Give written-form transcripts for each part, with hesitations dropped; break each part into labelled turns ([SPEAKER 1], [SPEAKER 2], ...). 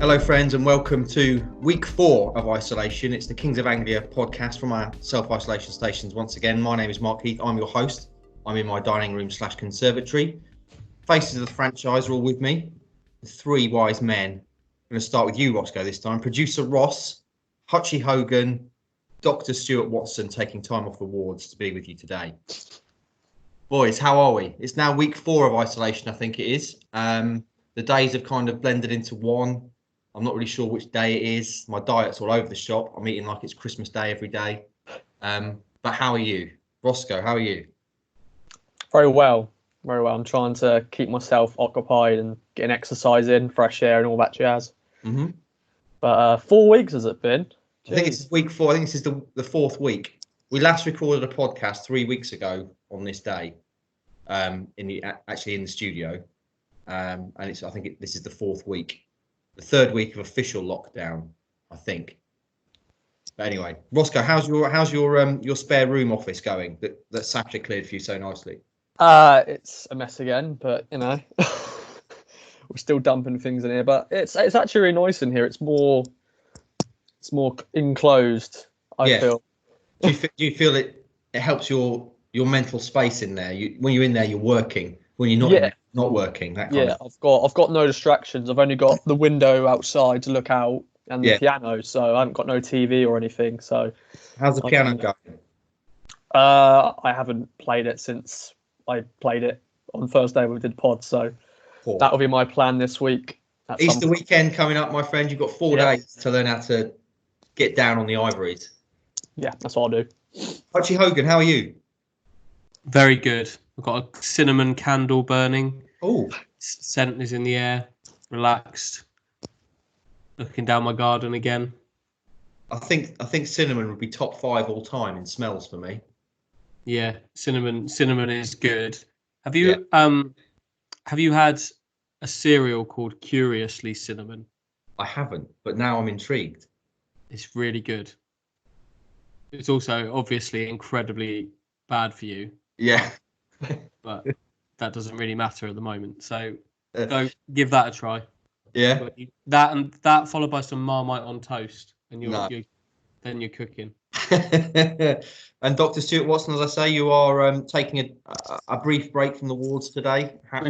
[SPEAKER 1] Hello friends and welcome to week 4 of isolation. It's the Kings of Anglia podcast from our self-isolation stations once again. My name is Mark Heath, I'm your host. I'm in my dining room / conservatory. Faces of the franchise are all with me. The 3 wise men. I'm going to start with you, Roscoe, this time. Producer Ross, Hutchie Hogan, Dr. Stuart Watson taking time off the wards to be with you today. Boys, how are we? It's now week 4 of isolation, I think it is. The days have kind of blended into one. I'm not really sure which day it is. My diet's all over the shop. I'm eating like it's Christmas Day every day. But how are you? Roscoe, how are you?
[SPEAKER 2] Very well. Very well. I'm trying to keep myself occupied and getting exercise in, fresh air and all that jazz. Mm-hmm. But 4 weeks has it been? Jeez.
[SPEAKER 1] I think it's week 4. I think this is the 4th week. We last recorded a podcast 3 weeks ago on this day, in the studio. And I think this is the 4th week. The 3rd week of official lockdown, I think. But anyway, Roscoe, how's your spare room office going that Sapcha cleared for you so nicely?
[SPEAKER 2] It's a mess again, but you know, we're still dumping things in here. But it's actually really nice in here. It's more enclosed. I feel.
[SPEAKER 1] Do you feel it helps your mental space in there? When you're in there, you're working. When you're not in there, not working. That kind of...
[SPEAKER 2] I've got no distractions. I've only got the window outside to look out and the piano, so I haven't got no TV or anything. So
[SPEAKER 1] how's the piano going?
[SPEAKER 2] I haven't played it since I played it on Thursday we did pod, so that'll be my plan this week.
[SPEAKER 1] Easter weekend coming up, my friend. You've got 4 days to learn how to get down on the ivories. Yeah,
[SPEAKER 2] that's what I'll do.
[SPEAKER 1] Hutchie Hogan, how are you?
[SPEAKER 3] Very good. I've got a cinnamon candle burning.
[SPEAKER 1] Oh,
[SPEAKER 3] scent is in the air. Relaxed. Looking down my garden again.
[SPEAKER 1] I think cinnamon would be top 5 all time in smells for me.
[SPEAKER 3] Yeah, cinnamon is good. Have you had a cereal called Curiously Cinnamon?
[SPEAKER 1] I haven't, but now I'm intrigued.
[SPEAKER 3] It's really good. It's also obviously incredibly bad for you.
[SPEAKER 1] Yeah.
[SPEAKER 3] But that doesn't really matter at the moment. So go give that a try.
[SPEAKER 1] Yeah.
[SPEAKER 3] That followed by some Marmite on toast, and you're cooking.
[SPEAKER 1] And Dr. Stuart Watson, as I say, you are taking a brief break from the wards today.
[SPEAKER 4] I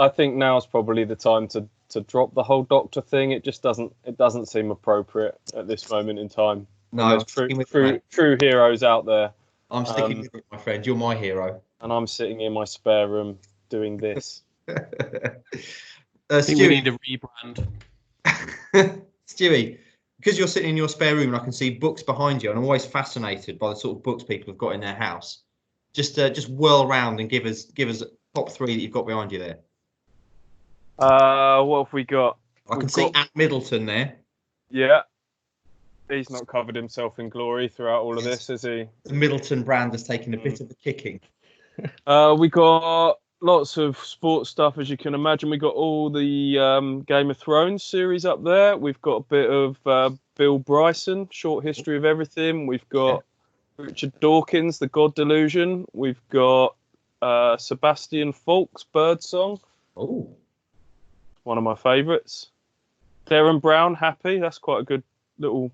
[SPEAKER 4] think now's probably the time to drop the whole doctor thing. It just doesn't seem appropriate at this moment in time.
[SPEAKER 1] No,
[SPEAKER 4] there's true heroes out there.
[SPEAKER 1] I'm sticking with it, my friend. You're my hero.
[SPEAKER 4] And I'm sitting in my spare room doing this.
[SPEAKER 3] I think we need a rebrand.
[SPEAKER 1] Stewie, because you're sitting in your spare room and I can see books behind you, and I'm always fascinated by the sort of books people have got in their house. Just whirl around and give us top 3 that you've got behind you there.
[SPEAKER 4] What have we got?
[SPEAKER 1] I can see At Middleton there.
[SPEAKER 4] Yeah. He's not covered himself in glory throughout all of this, is he?
[SPEAKER 1] The Middleton brand has taken a bit of the kicking.
[SPEAKER 4] We got lots of sports stuff, as you can imagine. We got all the Game of Thrones series up there. We've got a bit of Bill Bryson, Short History of Everything. We've got Richard Dawkins, The God Delusion. We've got Sebastian Faulk's Birdsong.
[SPEAKER 1] Oh,
[SPEAKER 4] one of my favourites. Darren Brown, Happy. That's quite a good little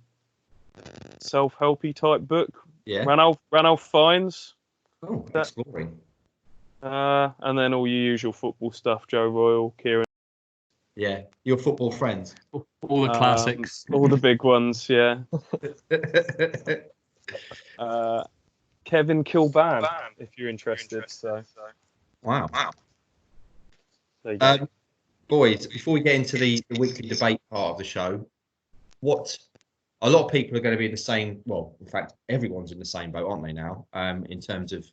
[SPEAKER 4] self-helpy type book.
[SPEAKER 1] Yeah.
[SPEAKER 4] Ranulph Fiennes.
[SPEAKER 1] Oh, exploring.
[SPEAKER 4] And then all your usual football stuff, Joe Royle, Kieran.
[SPEAKER 1] Yeah, your football friends.
[SPEAKER 3] All the classics.
[SPEAKER 4] All the big ones, yeah. Kevin Kilban, if you're interested. So.
[SPEAKER 1] Wow.
[SPEAKER 4] There you go.
[SPEAKER 1] Boys, before we get into the weekly debate part of the show, a lot of people are going to be in the same, well, in fact, everyone's in the same boat, aren't they now, in terms of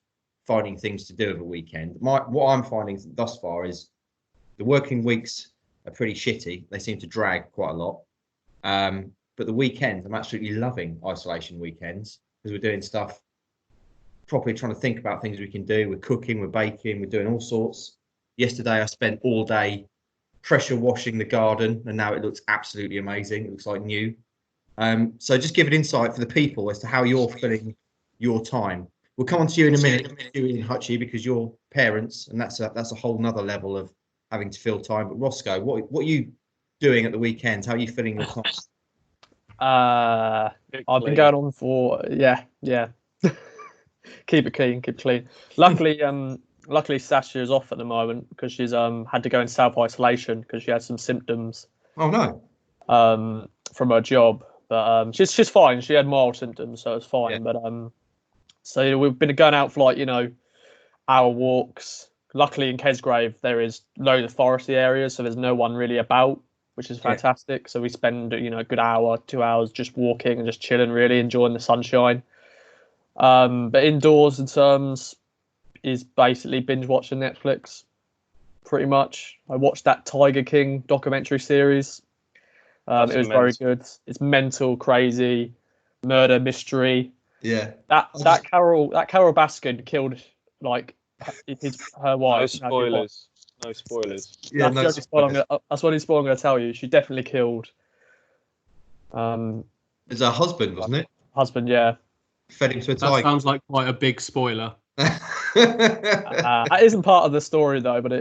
[SPEAKER 1] finding things to do over the weekend. What I'm finding thus far is the working weeks are pretty shitty. They seem to drag quite a lot. But the weekends, I'm absolutely loving isolation weekends because we're doing stuff, properly trying to think about things we can do. We're cooking, we're baking, we're doing all sorts. Yesterday, I spent all day pressure washing the garden, and now it looks absolutely amazing. It looks like new. So just give an insight for the people as to how you're filling your time. We'll come on to you in a minute, Stewie and Hutchie, because you're parents, and that's a whole nother level of having to fill time. But Roscoe, what are you doing at the weekends? How are you feeling your time?
[SPEAKER 2] I've been going on for yeah. Keep it clean. Luckily Sasha is off at the moment because she's had to go in self-isolation because she had some symptoms.
[SPEAKER 1] Oh no.
[SPEAKER 2] From her job, but she's fine. She had mild symptoms, so it's fine.
[SPEAKER 1] Yeah.
[SPEAKER 2] But so we've been going out for like hour walks. Luckily in Kesgrave there is loads of foresty areas, so there's no one really about, which is fantastic. So we spend a good hour, 2 hours just walking and just chilling, really enjoying the sunshine. But indoors in terms is basically binge watching Netflix, pretty much. I watched that Tiger King documentary series. It was very good. It's mental, crazy, murder mystery.
[SPEAKER 1] Yeah.
[SPEAKER 2] That Carol Baskin killed her wife.
[SPEAKER 4] No spoilers.
[SPEAKER 1] Yeah,
[SPEAKER 2] that's the only spoiler I'm going to tell you. She definitely killed.
[SPEAKER 1] It's her husband, wasn't it?
[SPEAKER 2] Husband, yeah.
[SPEAKER 1] Fed him to a
[SPEAKER 3] That
[SPEAKER 1] tiger.
[SPEAKER 3] sounds like quite a big spoiler.
[SPEAKER 2] That isn't part of the story though, but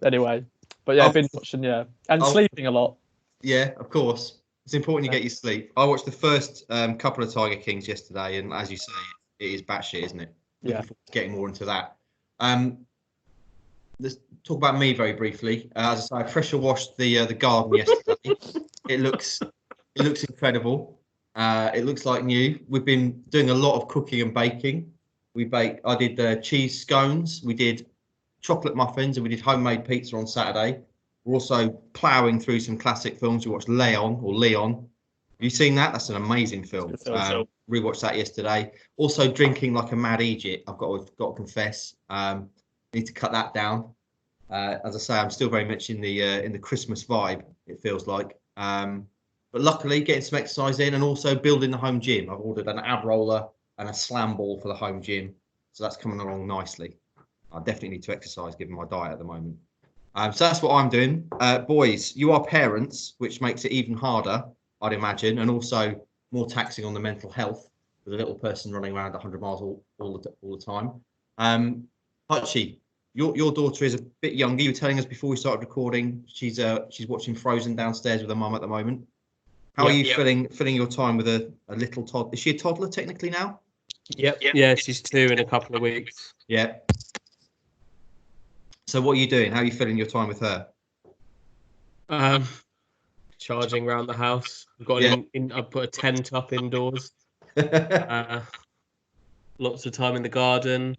[SPEAKER 2] anyway. But yeah, I've been watching, and sleeping a lot.
[SPEAKER 1] Yeah, of course. It's important you get your sleep. I watched the first couple of Tiger Kings yesterday, and as you say, it is batshit, isn't it?
[SPEAKER 2] Yeah.
[SPEAKER 1] Getting more into that. Let's talk about me very briefly. As I say, I pressure washed the garden yesterday. It looks incredible. It looks like new. We've been doing a lot of cooking and baking. I did cheese scones. We did chocolate muffins, and we did homemade pizza on Saturday. We're also ploughing through some classic films. We watched Leon. Have you seen that? That's an amazing film. Rewatched that yesterday. Also drinking like a mad Egypt. I've got to confess. Need to cut that down. As I say, I'm still very much in the Christmas vibe. It feels like. But luckily, getting some exercise in and also building the home gym. I've ordered an ab roller and a slam ball for the home gym, so that's coming along nicely. I definitely need to exercise given my diet at the moment. So that's what I'm doing. Boys, you are parents, which makes it even harder, I'd imagine, and also more taxing on the mental health with a little person running around 100 miles all the time. Hutchie, your daughter is a bit younger. You were telling us before we started recording she's watching Frozen downstairs with her mum at the moment. How are you filling your time with a little toddler? Is she a toddler technically now?
[SPEAKER 3] Yep. Yeah, she's 2 in a couple of weeks.
[SPEAKER 1] Yeah. So what are you doing? How are you filling your time with her?
[SPEAKER 3] Charging around the house. I've got I put a tent up indoors. Lots of time in the garden.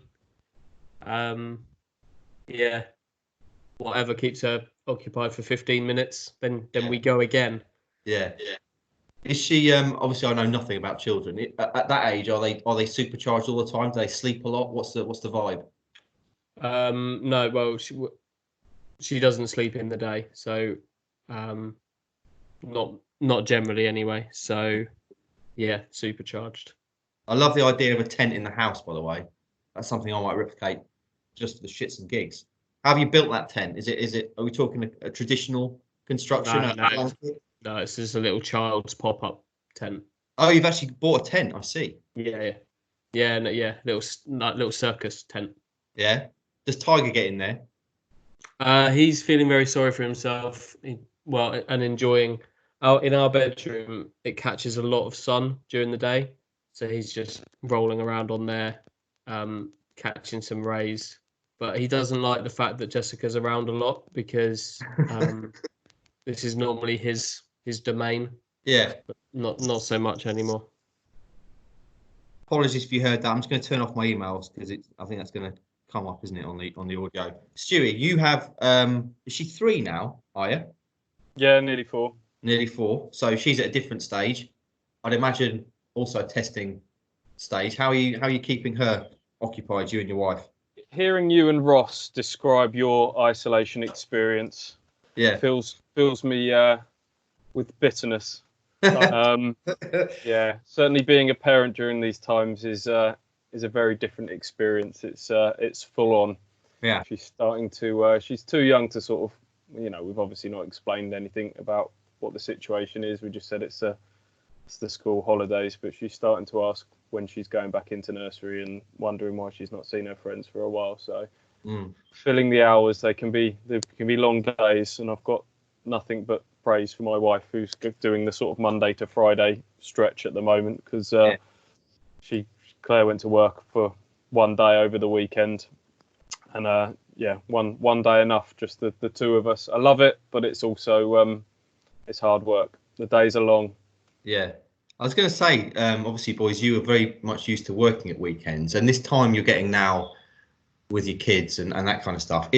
[SPEAKER 3] Whatever keeps her occupied for 15 minutes. Then we go again.
[SPEAKER 1] Yeah. Is she? Obviously, I know nothing about children. At that age, are they supercharged all the time? Do they sleep a lot? What's the vibe?
[SPEAKER 3] No. Well, she doesn't sleep in the day, so not generally anyway. So yeah, supercharged.
[SPEAKER 1] I love the idea of a tent in the house. By the way, that's something I might replicate just for the shits and gigs. How have you built that tent? Is it? Are we talking a traditional construction?
[SPEAKER 3] No, it's just a little child's pop-up tent.
[SPEAKER 1] Oh, you've actually bought a tent. I see.
[SPEAKER 3] Yeah. Little circus tent.
[SPEAKER 1] Yeah. Does Tiger get in there?
[SPEAKER 3] He's feeling very sorry for himself. And enjoying. In our bedroom, it catches a lot of sun during the day, so he's just rolling around on there, catching some rays. But he doesn't like the fact that Jessica's around a lot because this is normally his domain. Yeah. But not so much anymore.
[SPEAKER 1] Apologies if you heard that. I'm just going to turn off my emails because I think that's going to come up, isn't it, on the audio. Stewie, you have is she 3 now, are you?
[SPEAKER 4] Yeah, nearly 4.
[SPEAKER 1] Nearly 4. So she's at a different stage. I'd imagine also a testing stage. How are you keeping her occupied, you and your wife?
[SPEAKER 4] Hearing you and Ross describe your isolation experience, fills me with bitterness. Yeah, certainly being a parent during these times is a very different experience. It's full on.
[SPEAKER 1] Yeah,
[SPEAKER 4] she's starting to. She's too young to sort of. We've obviously not explained anything about what the situation is. We just said it's the school holidays, but she's starting to ask when she's going back into nursery and wondering why she's not seen her friends for a while. So filling the hours, they can be long days, and I've got nothing but praise for my wife, who's doing the sort of Monday to Friday stretch at the moment, because Claire went to work for one day over the weekend, and one day enough, just the two of us. I love it, but it's also it's hard work. The days are long.
[SPEAKER 1] Yeah. I was going to say, obviously, boys, you are very much used to working at weekends, and this time you're getting now with your kids and that kind of stuff.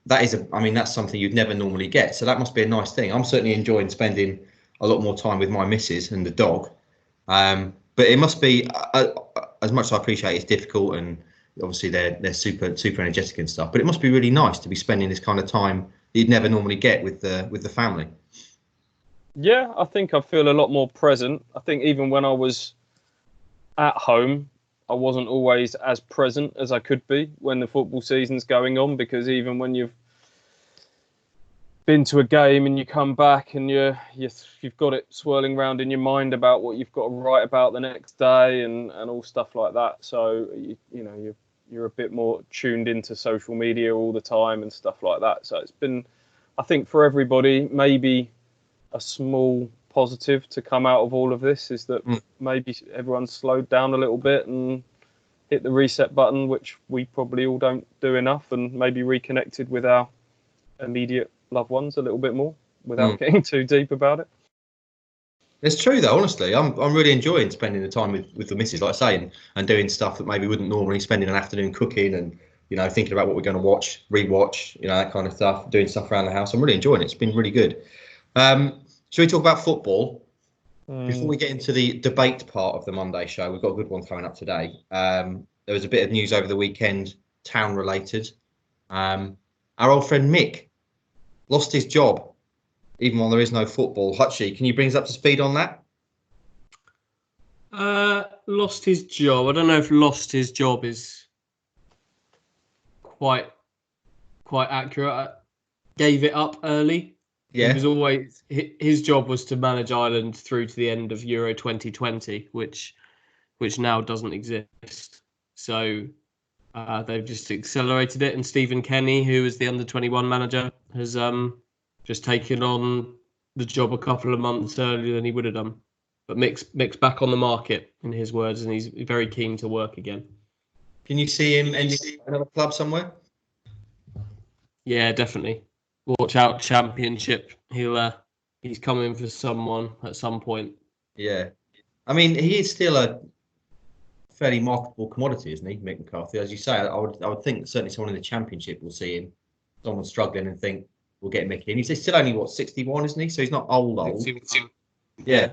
[SPEAKER 1] That's something you'd never normally get. So that must be a nice thing. I'm certainly enjoying spending a lot more time with my missus and the dog. But it must be, as much as I appreciate it's difficult, and obviously they're super energetic and stuff, but it must be really nice to be spending this kind of time that you'd never normally get with the family.
[SPEAKER 4] Yeah, I think I feel a lot more present. I think even when I was at home, I wasn't always as present as I could be when the football season's going on, because even when you've been to a game and you come back and you've got it swirling around in your mind about what you've got to write about the next day and all stuff like that. So you're a bit more tuned into social media all the time and stuff like that. So it's been, I think, for everybody, maybe a small positive to come out of all of this is that maybe everyone's slowed down a little bit and hit the reset button, which we probably all don't do enough, and maybe reconnected with our immediate loved ones a little bit more without getting too deep about it.
[SPEAKER 1] It's true though, honestly. I'm really enjoying spending the time with the missus, like I say, and doing stuff that maybe wouldn't normally, spending an afternoon cooking and thinking about what we're going to watch, rewatch, that kind of stuff, doing stuff around the house. I'm really enjoying it. It's been really good. Should we talk about football? Before we get into the debate part of the Monday show, we've got a good one coming up today. There was a bit of news over the weekend, town related. Our old friend Mick lost his job, even while there is no football. Hutchie, can you bring us up to speed on that?
[SPEAKER 3] Lost his job. I don't know if lost his job is quite accurate. Gave it up early.
[SPEAKER 1] Yeah.
[SPEAKER 3] It was always his job was to manage Ireland through to the end of Euro 2020, which now doesn't exist. So they've just accelerated it, and Stephen Kenny, who is the under-21 manager, has just taken on the job a couple of months earlier than he would have done. But Mick's back on the market, in his words, and he's very keen to work again.
[SPEAKER 1] Can you see him ending another club somewhere?
[SPEAKER 3] Yeah, definitely. Watch out, Championship. He's coming for someone at some point.
[SPEAKER 1] Yeah. I mean, he is still a fairly marketable commodity, isn't he, Mick McCarthy? As you say, I would think certainly someone in the Championship will see him, someone struggling, and think, we'll get Mick in. He's still only, 61, isn't he? So he's not old. Yeah.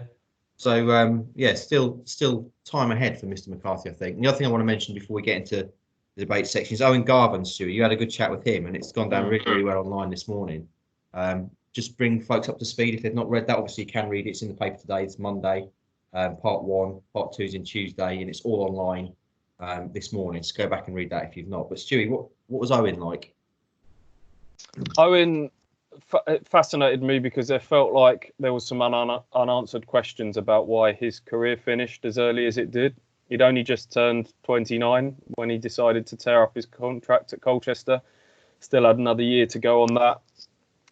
[SPEAKER 1] So, still time ahead for Mr. McCarthy, I think. And the other thing I want to mention before we get into the debate section is Owen Garvin, Stuart. You had a good chat with him, and it's gone down really, really well online this morning. Just bring folks up to speed if they've not read that. Obviously, you can read it. It's in the paper today. It's Monday. Part 1, part 2 is in Tuesday, and it's all online this morning. So go back and read that if you've not. But Stewie, what was Owen like?
[SPEAKER 4] Owen fascinated me because there felt like there was some unanswered questions about why his career finished as early as it did. He'd only just turned 29 when he decided to tear up his contract at Colchester. Still had another year to go on that.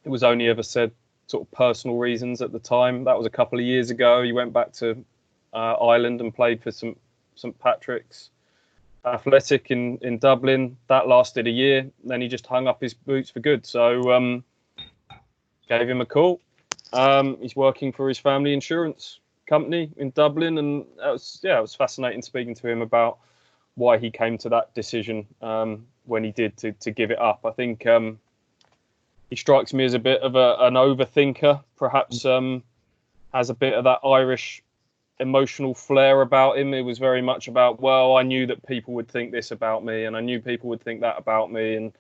[SPEAKER 4] It was only ever said sort of personal reasons at the time. That was a couple of years ago. He went back to Ireland and played for St Patrick's Athletic in Dublin. That lasted a year. Then he just hung up his boots for good. So gave him a call. He's working for his family insurance company in Dublin, and it was fascinating speaking to him about why he came to that decision when he did to give it up. I think he strikes me as a bit of an overthinker, perhaps has a bit of that Irish emotional flair about him. It was very much about, well, I knew that people would think this about me, and I knew people would think that about me, and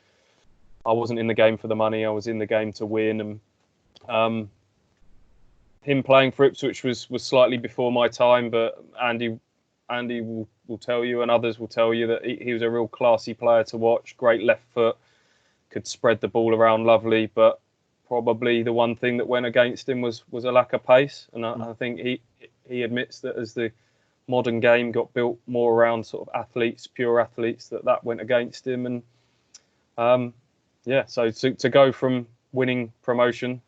[SPEAKER 4] I wasn't in the game for the money. I was in the game to win. And him playing for Ipswich was slightly before my time, but Andy will tell you, and others will tell you, that he was a real classy player to watch. Great left foot, could spread the ball around lovely, but probably the one thing that went against him was a lack of pace. And I think he admits that as the modern game got built more around sort of athletes, pure athletes, that went against him. And so to go from winning promotion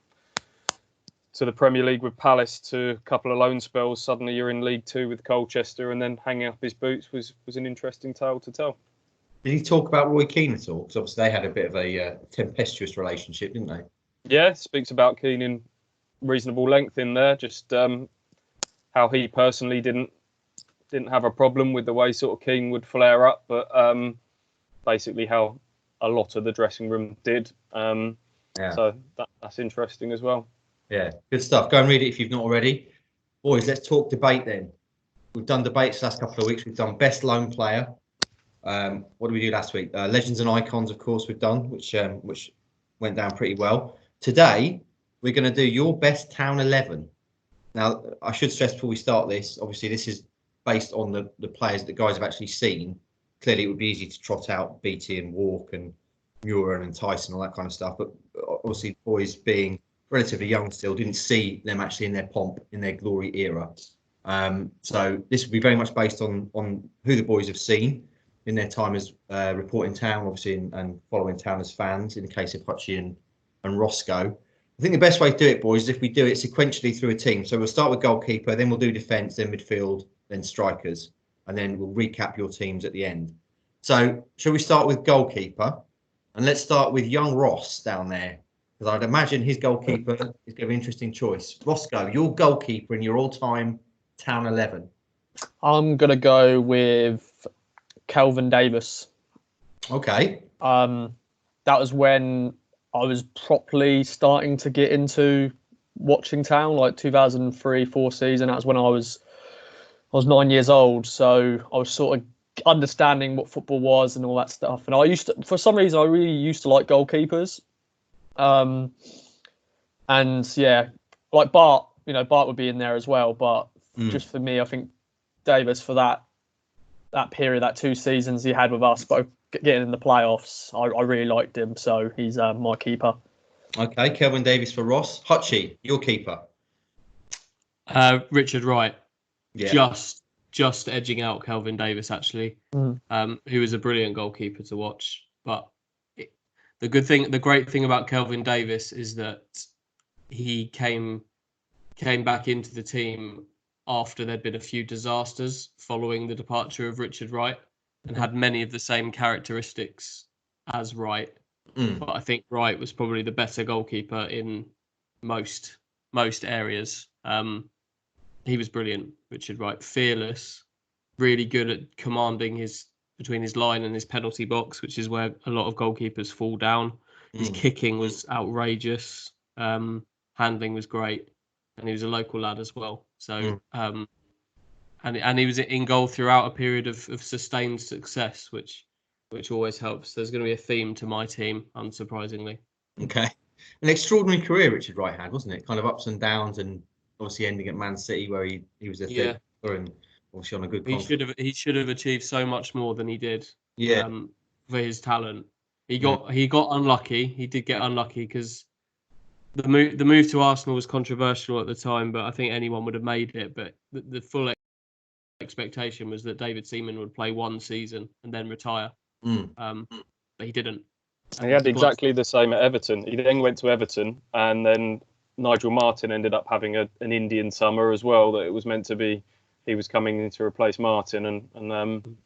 [SPEAKER 4] to the Premier League with Palace to a couple of loan spells. Suddenly you're in League Two with Colchester, and then hanging up his boots was an interesting tale to tell.
[SPEAKER 1] Did he talk about Roy Keane at all? Because obviously they had a bit of a tempestuous relationship, didn't they?
[SPEAKER 4] Yeah, speaks about Keane in reasonable length in there. Just how he personally didn't have a problem with the way sort of Keane would flare up, but basically how a lot of the dressing room did. So that's interesting as well. Yeah,
[SPEAKER 1] good stuff. Go and read it if you've not already. Boys, let's talk debate then. We've done debates the last couple of weeks. We've done best loan player. What did we do last week? Legends and icons, of course, we've done, which went down pretty well. Today, we're going to do your best town 11. Now, I should stress before we start this, obviously, this is based on the players that guys have actually seen. Clearly, it would be easy to trot out Beattie and Walk and Muir and Tyson, all that kind of stuff. But obviously, boys being relatively young still, didn't see them actually in their pomp, in their glory era. So this will be very much based on who the boys have seen in their time as reporting town, obviously, and following town as fans, in the case of Hutchie and Roscoe. I think the best way to do it, boys, is if we do it sequentially through a team. So we'll start with goalkeeper, then we'll do defence, then midfield, then strikers, and then we'll recap your teams at the end. So shall we start with goalkeeper? And let's start with young Ross down there, because I'd imagine his goalkeeper is going to be an interesting choice. Roscoe, your goalkeeper in your all-time town 11.
[SPEAKER 2] I'm going to go with Kelvin Davis.
[SPEAKER 1] Okay.
[SPEAKER 2] That was when I was properly starting to get into watching town, like 2003-04 season. That was when I was 9 years old, so I was sort of understanding what football was and all that stuff. And for some reason, I really used to like goalkeepers. And yeah, like Bart would be in there as well. But just for me, I think Davis, for that period, that 2 seasons he had with us, both getting in the playoffs, I really liked him. So he's my keeper.
[SPEAKER 1] Okay, Kelvin Davis for Ross. Hutchie, your keeper.
[SPEAKER 3] Richard Wright.
[SPEAKER 1] Yeah.
[SPEAKER 3] Just edging out Kelvin Davis, actually, who was a brilliant goalkeeper to watch. But the great thing about Kelvin Davis is that he came back into the team after there'd been a few disasters following the departure of Richard Wright, and had many of the same characteristics as Wright. But I think Wright was probably the better goalkeeper in most areas. He was brilliant, Richard Wright. Fearless, really good at commanding between his line and his penalty box, which is where a lot of goalkeepers fall down. His kicking was outrageous. Handling was great, and he was a local lad as well. So, and he was in goal throughout a period of sustained success, which always helps. There's going to be a theme to my team, unsurprisingly.
[SPEAKER 1] Okay, an extraordinary career Richard Wright had, wasn't it? Kind of ups and downs, and obviously ending at Man City, where he was a third and obviously on a good contract.
[SPEAKER 3] He should have achieved so much more than he did.
[SPEAKER 1] Yeah.
[SPEAKER 3] For his talent, he got unlucky. He did get unlucky because the move to Arsenal was controversial at the time, but I think anyone would have made it. But the full expectation was that David Seaman would play 1 season and then retire. But he didn't.
[SPEAKER 4] And he had exactly the same at Everton. He then went to Everton, and then Nigel Martin ended up having an Indian summer as well, that it was meant to be. He was coming in to replace Martin, and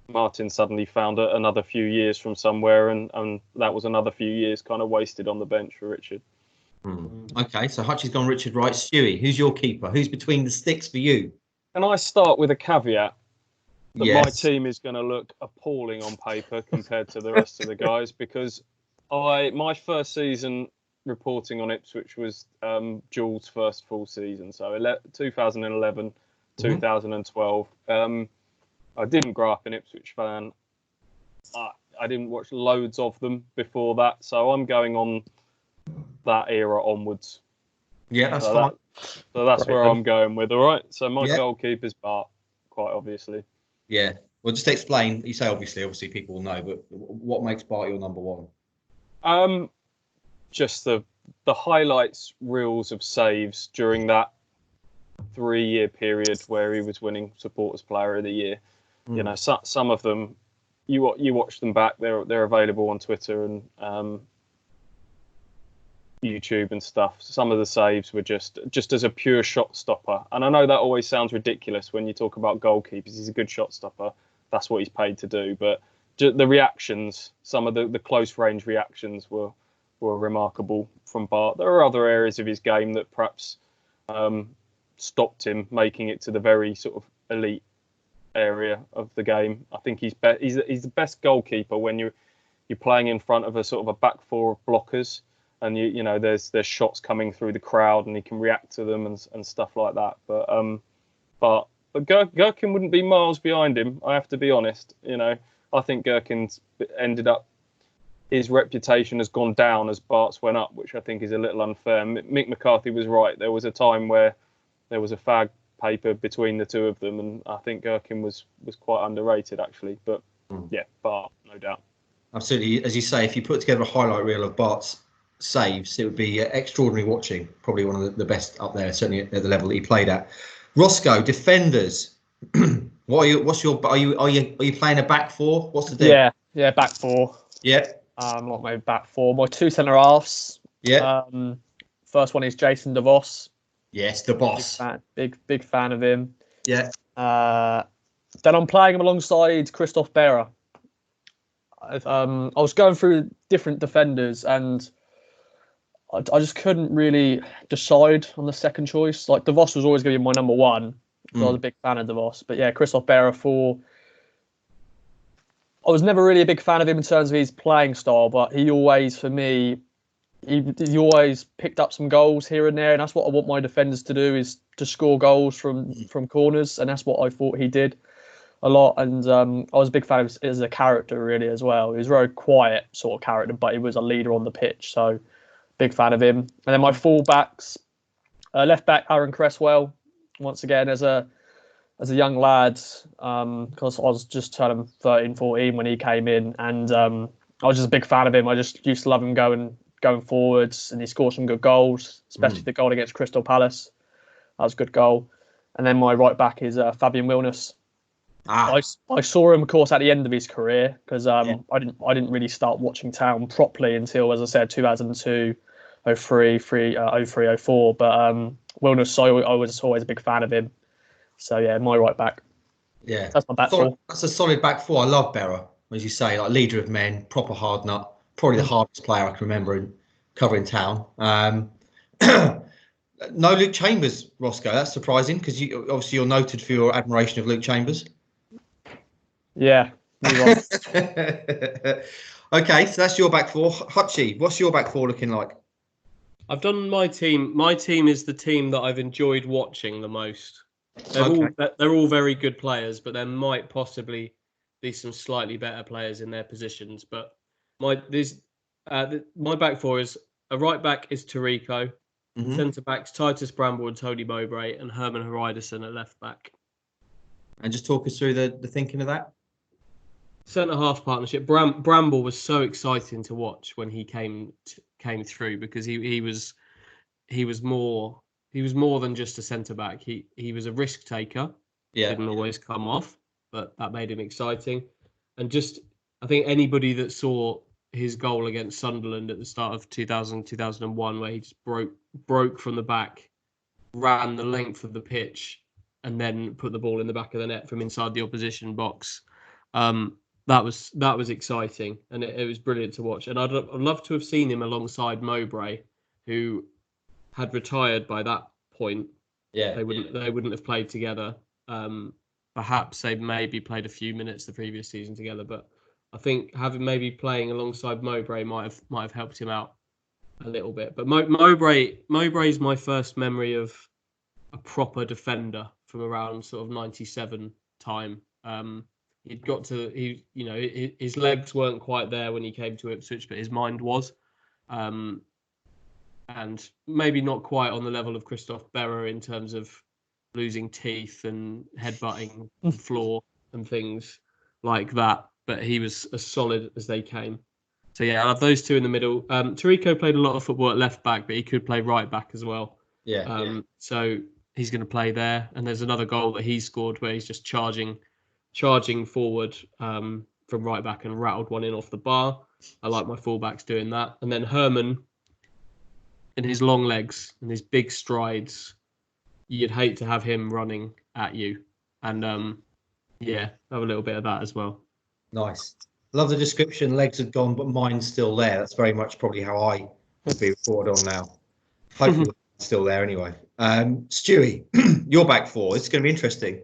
[SPEAKER 4] Martin suddenly found another few years from somewhere, and that was another few years kind of wasted on the bench for Richard.
[SPEAKER 1] Okay, so Hutchie's gone Richard Wright. Stewie, who's your keeper? Who's between the sticks for you?
[SPEAKER 4] Can I start with a caveat that my team is going to look appalling on paper compared to the rest of the guys, because my first season reporting on Ipswich was Jules' first full season, so 2011, 2012. I didn't grow up an Ipswich fan. I didn't watch loads of them before that, so I'm going on that era onwards.
[SPEAKER 1] Yeah, that's fine.
[SPEAKER 4] So that's where I'm going with, all right? So my goalkeeper's Bart, quite obviously.
[SPEAKER 1] Yeah. Well, just explain. You say obviously people will know, but what makes Bart your number one?
[SPEAKER 4] Just the highlights reels of saves during that 3-year period where he was winning Supporters Player of the Year. You know, some of them, you watch them back. They're available on Twitter, and YouTube and stuff, some of the saves were just as a pure shot stopper. And I know that always sounds ridiculous when you talk about goalkeepers. He's a good shot stopper. That's what he's paid to do. But the reactions, some of the close range reactions were remarkable from Bart. There are other areas of his game that perhaps stopped him making it to the very sort of elite area of the game. I think he's the best goalkeeper when you're playing in front of a sort of a back four of blockers, and you know there's shots coming through the crowd and he can react to them and stuff like that. But Gherkin wouldn't be miles behind him, I have to be honest. You know, I think Gherkin's ended up, his reputation has gone down as Bart's went up, which I think is a little unfair. Mick McCarthy was right. There was a time where there was a fag paper between the two of them, and I think Gherkin was quite underrated actually. But yeah, Bart, no doubt.
[SPEAKER 1] Absolutely, as you say, if you put together a highlight reel of Bart's saves, it would be extraordinary watching. Probably one of the best up there, certainly at the level that he played at. Roscoe, defenders. Are you playing a back four? What's the deal?
[SPEAKER 2] Yeah, back four.
[SPEAKER 1] Yeah.
[SPEAKER 2] Not my back four. My two centre halves.
[SPEAKER 1] Yeah.
[SPEAKER 2] First one is Jason Devos.
[SPEAKER 1] Yes, the boss.
[SPEAKER 2] Big fan of him.
[SPEAKER 1] Yeah.
[SPEAKER 2] Then I'm playing him alongside Christoph Berra. I was going through different defenders and I just couldn't really decide on the second choice. Like Devos was always going to be my number one. So I was a big fan of Devos. But yeah, Christoph Berra I was never really a big fan of him in terms of his playing style, but he always, for me, he always picked up some goals here and there, and that's what I want my defenders to do, is to score goals from corners, and that's what I thought he did a lot. And I was a big fan of him as a character really as well. He was a very quiet sort of character, but he was a leader on the pitch, so big fan of him. And then my fullbacks, left back Aaron Cresswell, once again as a young lad, because I was just turning 13, 14 when he came in, and I was just a big fan of him. I just used to love him going forwards, and he scored some good goals, especially the goal against Crystal Palace. That was a good goal. And then my right back is Fabian Willness. I saw him, of course, at the end of his career, because I didn't really start watching Town properly until, as I said, 2002, 03, 04. But Willness, I was always a big fan of him. So yeah, my right back.
[SPEAKER 1] Yeah,
[SPEAKER 2] that's my back four.
[SPEAKER 1] That's a solid back four. I love Berra, as you say, like leader of men, proper hard nut, probably the hardest player I can remember in covering Town. No Luke Chambers, Roscoe. That's surprising because you're noted for your admiration of Luke Chambers.
[SPEAKER 2] Yeah.
[SPEAKER 1] Okay, so that's your back four. Hutchie, what's your back four looking like?
[SPEAKER 3] I've done my team. My team is the team that I've enjoyed watching the most. They're all very good players, but there might possibly be some slightly better players in their positions. But my back four is a right back is Tarico, centre backs Titus Bramble and Tony Mowbray, and Herman Hreiderson at left back.
[SPEAKER 1] And just talk us through the thinking of that.
[SPEAKER 3] Centre half partnership. Bramble was so exciting to watch when he came through, because he was more than just a centre back. He was a risk taker. Yeah, didn't always come off, but that made him exciting. And just, I think anybody that saw his goal against Sunderland at the start of 2001, where he just broke from the back, ran the length of the pitch, and then put the ball in the back of the net from inside the opposition box. That was exciting, and it was brilliant to watch. And I'd love to have seen him alongside Mowbray, who had retired by that point. Yeah, they wouldn't have played together. Perhaps they maybe played a few minutes the previous season together, but I think having maybe playing alongside Mowbray might have helped him out a little bit. But Mowbray's my first memory of a proper defender from around sort of 97 time. His legs weren't quite there when he came to Ipswich, but his mind was. And maybe not quite on the level of Christoph Berra in terms of losing teeth and headbutting the floor and things like that. But he was as solid as they came. So yeah, I have those two in the middle. Tarico played a lot of football at left back, but he could play right back as well. So he's going to play there. And there's another goal that he scored where he's just charging forward from right back and rattled one in off the bar. I like my fullbacks doing that. And then Herman and his long legs and his big strides, you'd hate to have him running at you. And have a little bit of that as well.
[SPEAKER 1] Nice. Love the description. Legs have gone, but mine's still there. That's very much probably how I would be reported on now. Hopefully, it's still there anyway. Stewie, your back four. It's going to be interesting.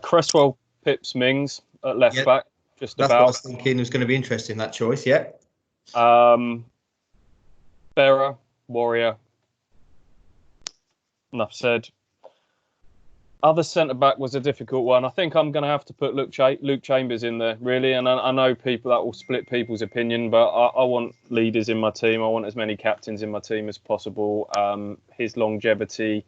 [SPEAKER 4] Cresswell, Pips, Mings at left back. Just
[SPEAKER 1] That's
[SPEAKER 4] about.
[SPEAKER 1] what I was thinking was going to be interesting, that choice. Yeah.
[SPEAKER 4] Berra, Warrior. Enough said. Other centre-back was a difficult one. I think I'm going to have to put Luke Chambers in there, really. And I know people that will split people's opinion, but I want leaders in my team. I want as many captains in my team as possible. His longevity,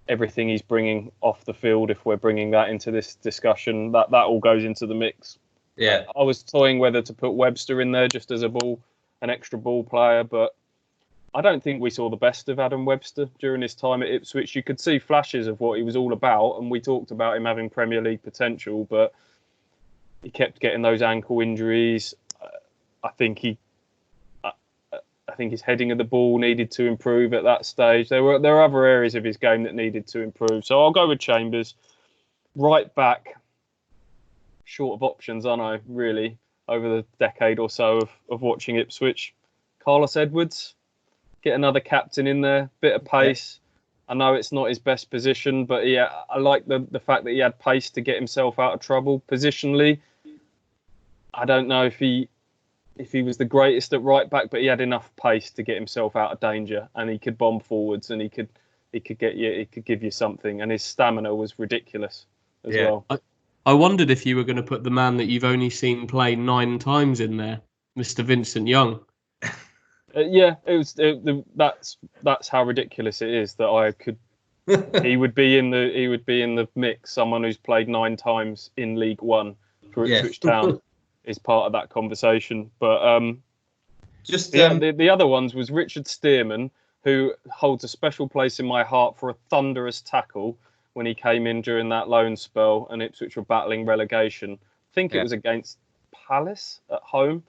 [SPEAKER 4] everything he's bringing off the field, if we're bringing that into this discussion, that all goes into the mix.
[SPEAKER 1] Yeah.
[SPEAKER 4] I was toying whether to put Webster in there just as an extra ball player, but I don't think we saw the best of Adam Webster during his time at Ipswich. You could see flashes of what he was all about, and we talked about him having Premier League potential, but he kept getting those ankle injuries. I think his heading of the ball needed to improve at that stage. There were other areas of his game that needed to improve. So I'll go with Chambers. Right back, short of options, aren't I, really, over the decade or so of watching Ipswich. Carlos Edwards. Get another captain in there, bit of pace. I know it's not his best position, but I like the fact that he had pace to get himself out of trouble. Positionally, I don't know if he was the greatest at right back, but he had enough pace to get himself out of danger, and he could bomb forwards, and he could give you something, and his stamina was ridiculous as well.
[SPEAKER 3] I wondered if you were going to put the man that you've only seen play 9 times in there, Mr. Vincent Young. That's how ridiculous it is that I could. he would be in the mix. Someone who's played 9 times in League One for Ipswich Town is part of that conversation. But the other ones was Richard Stearman, who holds a special place in my heart for a thunderous tackle when he came in during that loan spell and Ipswich were battling relegation. I think it was against Palace at home,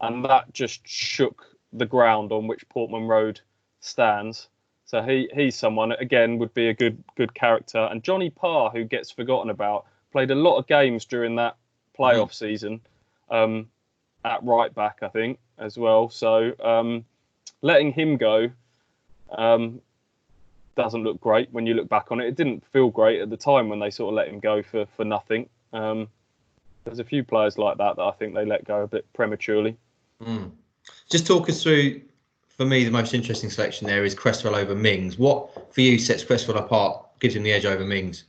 [SPEAKER 3] and that just shook the ground on which Portman Road stands. So he's someone, again, would be a good character. And Johnny Parr, who gets forgotten about, played a lot of games during that playoff season at right back, I think, as well. So letting him go doesn't look great when you look back on it. It didn't feel great at the time when they sort of let him go for nothing. There's a few players like that I think they let go a bit prematurely.
[SPEAKER 1] Just talk us through, for me, the most interesting selection there is Cresswell over Mings. What, for you, sets Cresswell apart, gives him the edge over Mings?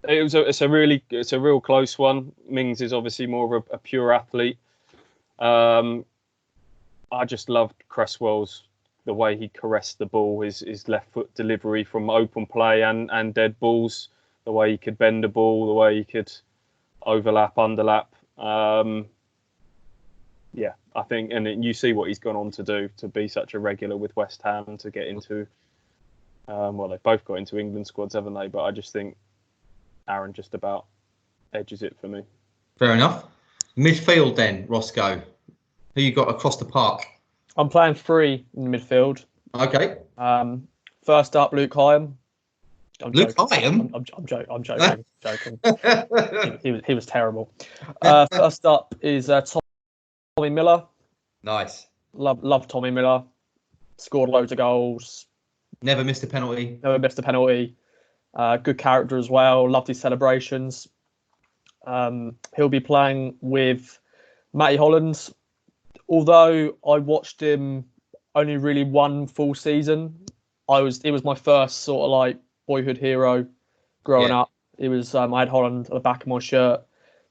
[SPEAKER 4] It's a real close one. Mings is obviously more of a pure athlete. I just loved Cresswell's, the way he caressed the ball, his left foot delivery from open play and dead balls, the way he could bend the ball, the way he could overlap, underlap. I think, and you see what he's gone on to do, to be such a regular with West Ham, to get into, they both got into England squads, haven't they? But I just think Aaron just about edges it for me. Fair
[SPEAKER 1] enough. Midfield then, Roscoe. Who you got across the park?
[SPEAKER 2] I'm playing 3 in midfield.
[SPEAKER 1] Okay.
[SPEAKER 2] First up, Luke Hyam.
[SPEAKER 1] Luke Hyam?
[SPEAKER 2] I'm joking. He was terrible. First up is Tommy Miller.
[SPEAKER 1] Nice.
[SPEAKER 2] Love Tommy Miller. Scored loads of goals.
[SPEAKER 1] Never missed a penalty.
[SPEAKER 2] Good character as well. Loved his celebrations. He'll be playing with Matty Hollands. Although I watched him only really 1 full season, it was my first sort of like boyhood hero growing up. It was I had Holland at the back of my shirt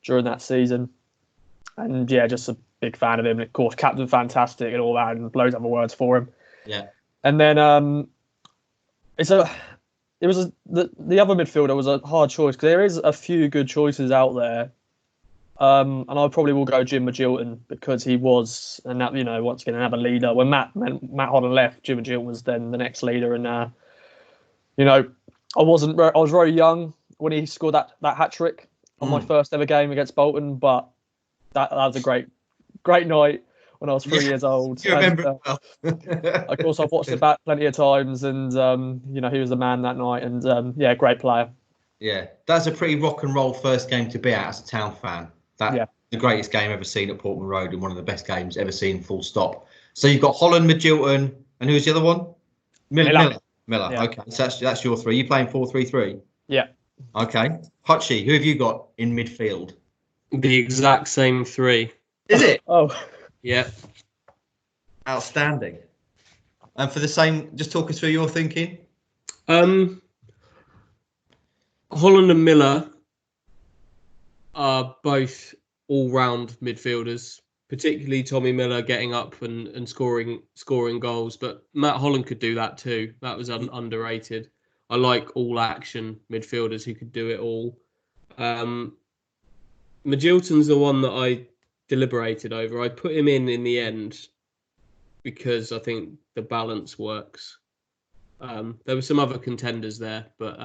[SPEAKER 2] during that season, and just a big fan of him. And of course, captain fantastic and all that, and loads of other words for him.
[SPEAKER 1] Yeah.
[SPEAKER 2] And then the other midfielder was a hard choice because there is a few good choices out there. And I probably will go Jim Magilton because he was, and that, once again, another leader. When Matt Holland left, Jim Magilton was then the next leader. And I was very young when he scored that hat trick on my first ever game against Bolton, but that was a great night. when I was 3 years old.
[SPEAKER 1] You remember
[SPEAKER 2] And,
[SPEAKER 1] it well.
[SPEAKER 2] of course, I've watched it back plenty of times, and he was the man that night, and great player.
[SPEAKER 1] Yeah, that's a pretty rock and roll first game to be at as a Town fan. That the greatest game ever seen at Portman Road and one of the best games ever seen, full stop. So you've got Holland, Mcgoldrick, and who's the other one? Miller. Yeah. Okay, so that's your three. You playing 4-3-3?
[SPEAKER 2] Yeah.
[SPEAKER 1] Okay. Hutchie, who have you got in midfield?
[SPEAKER 3] The exact same three.
[SPEAKER 1] Is it?
[SPEAKER 2] Oh.
[SPEAKER 3] Yeah.
[SPEAKER 1] Outstanding. And for the same, just talk us through your thinking.
[SPEAKER 3] Holland and Miller are both all-round midfielders, particularly Tommy Miller getting up and scoring goals. But Matt Holland could do that too. That was underrated. I like all-action midfielders who could do it all. Mcgoldrick's the one that I deliberated over. I put him in the end because I think the balance works. There were some other contenders there, but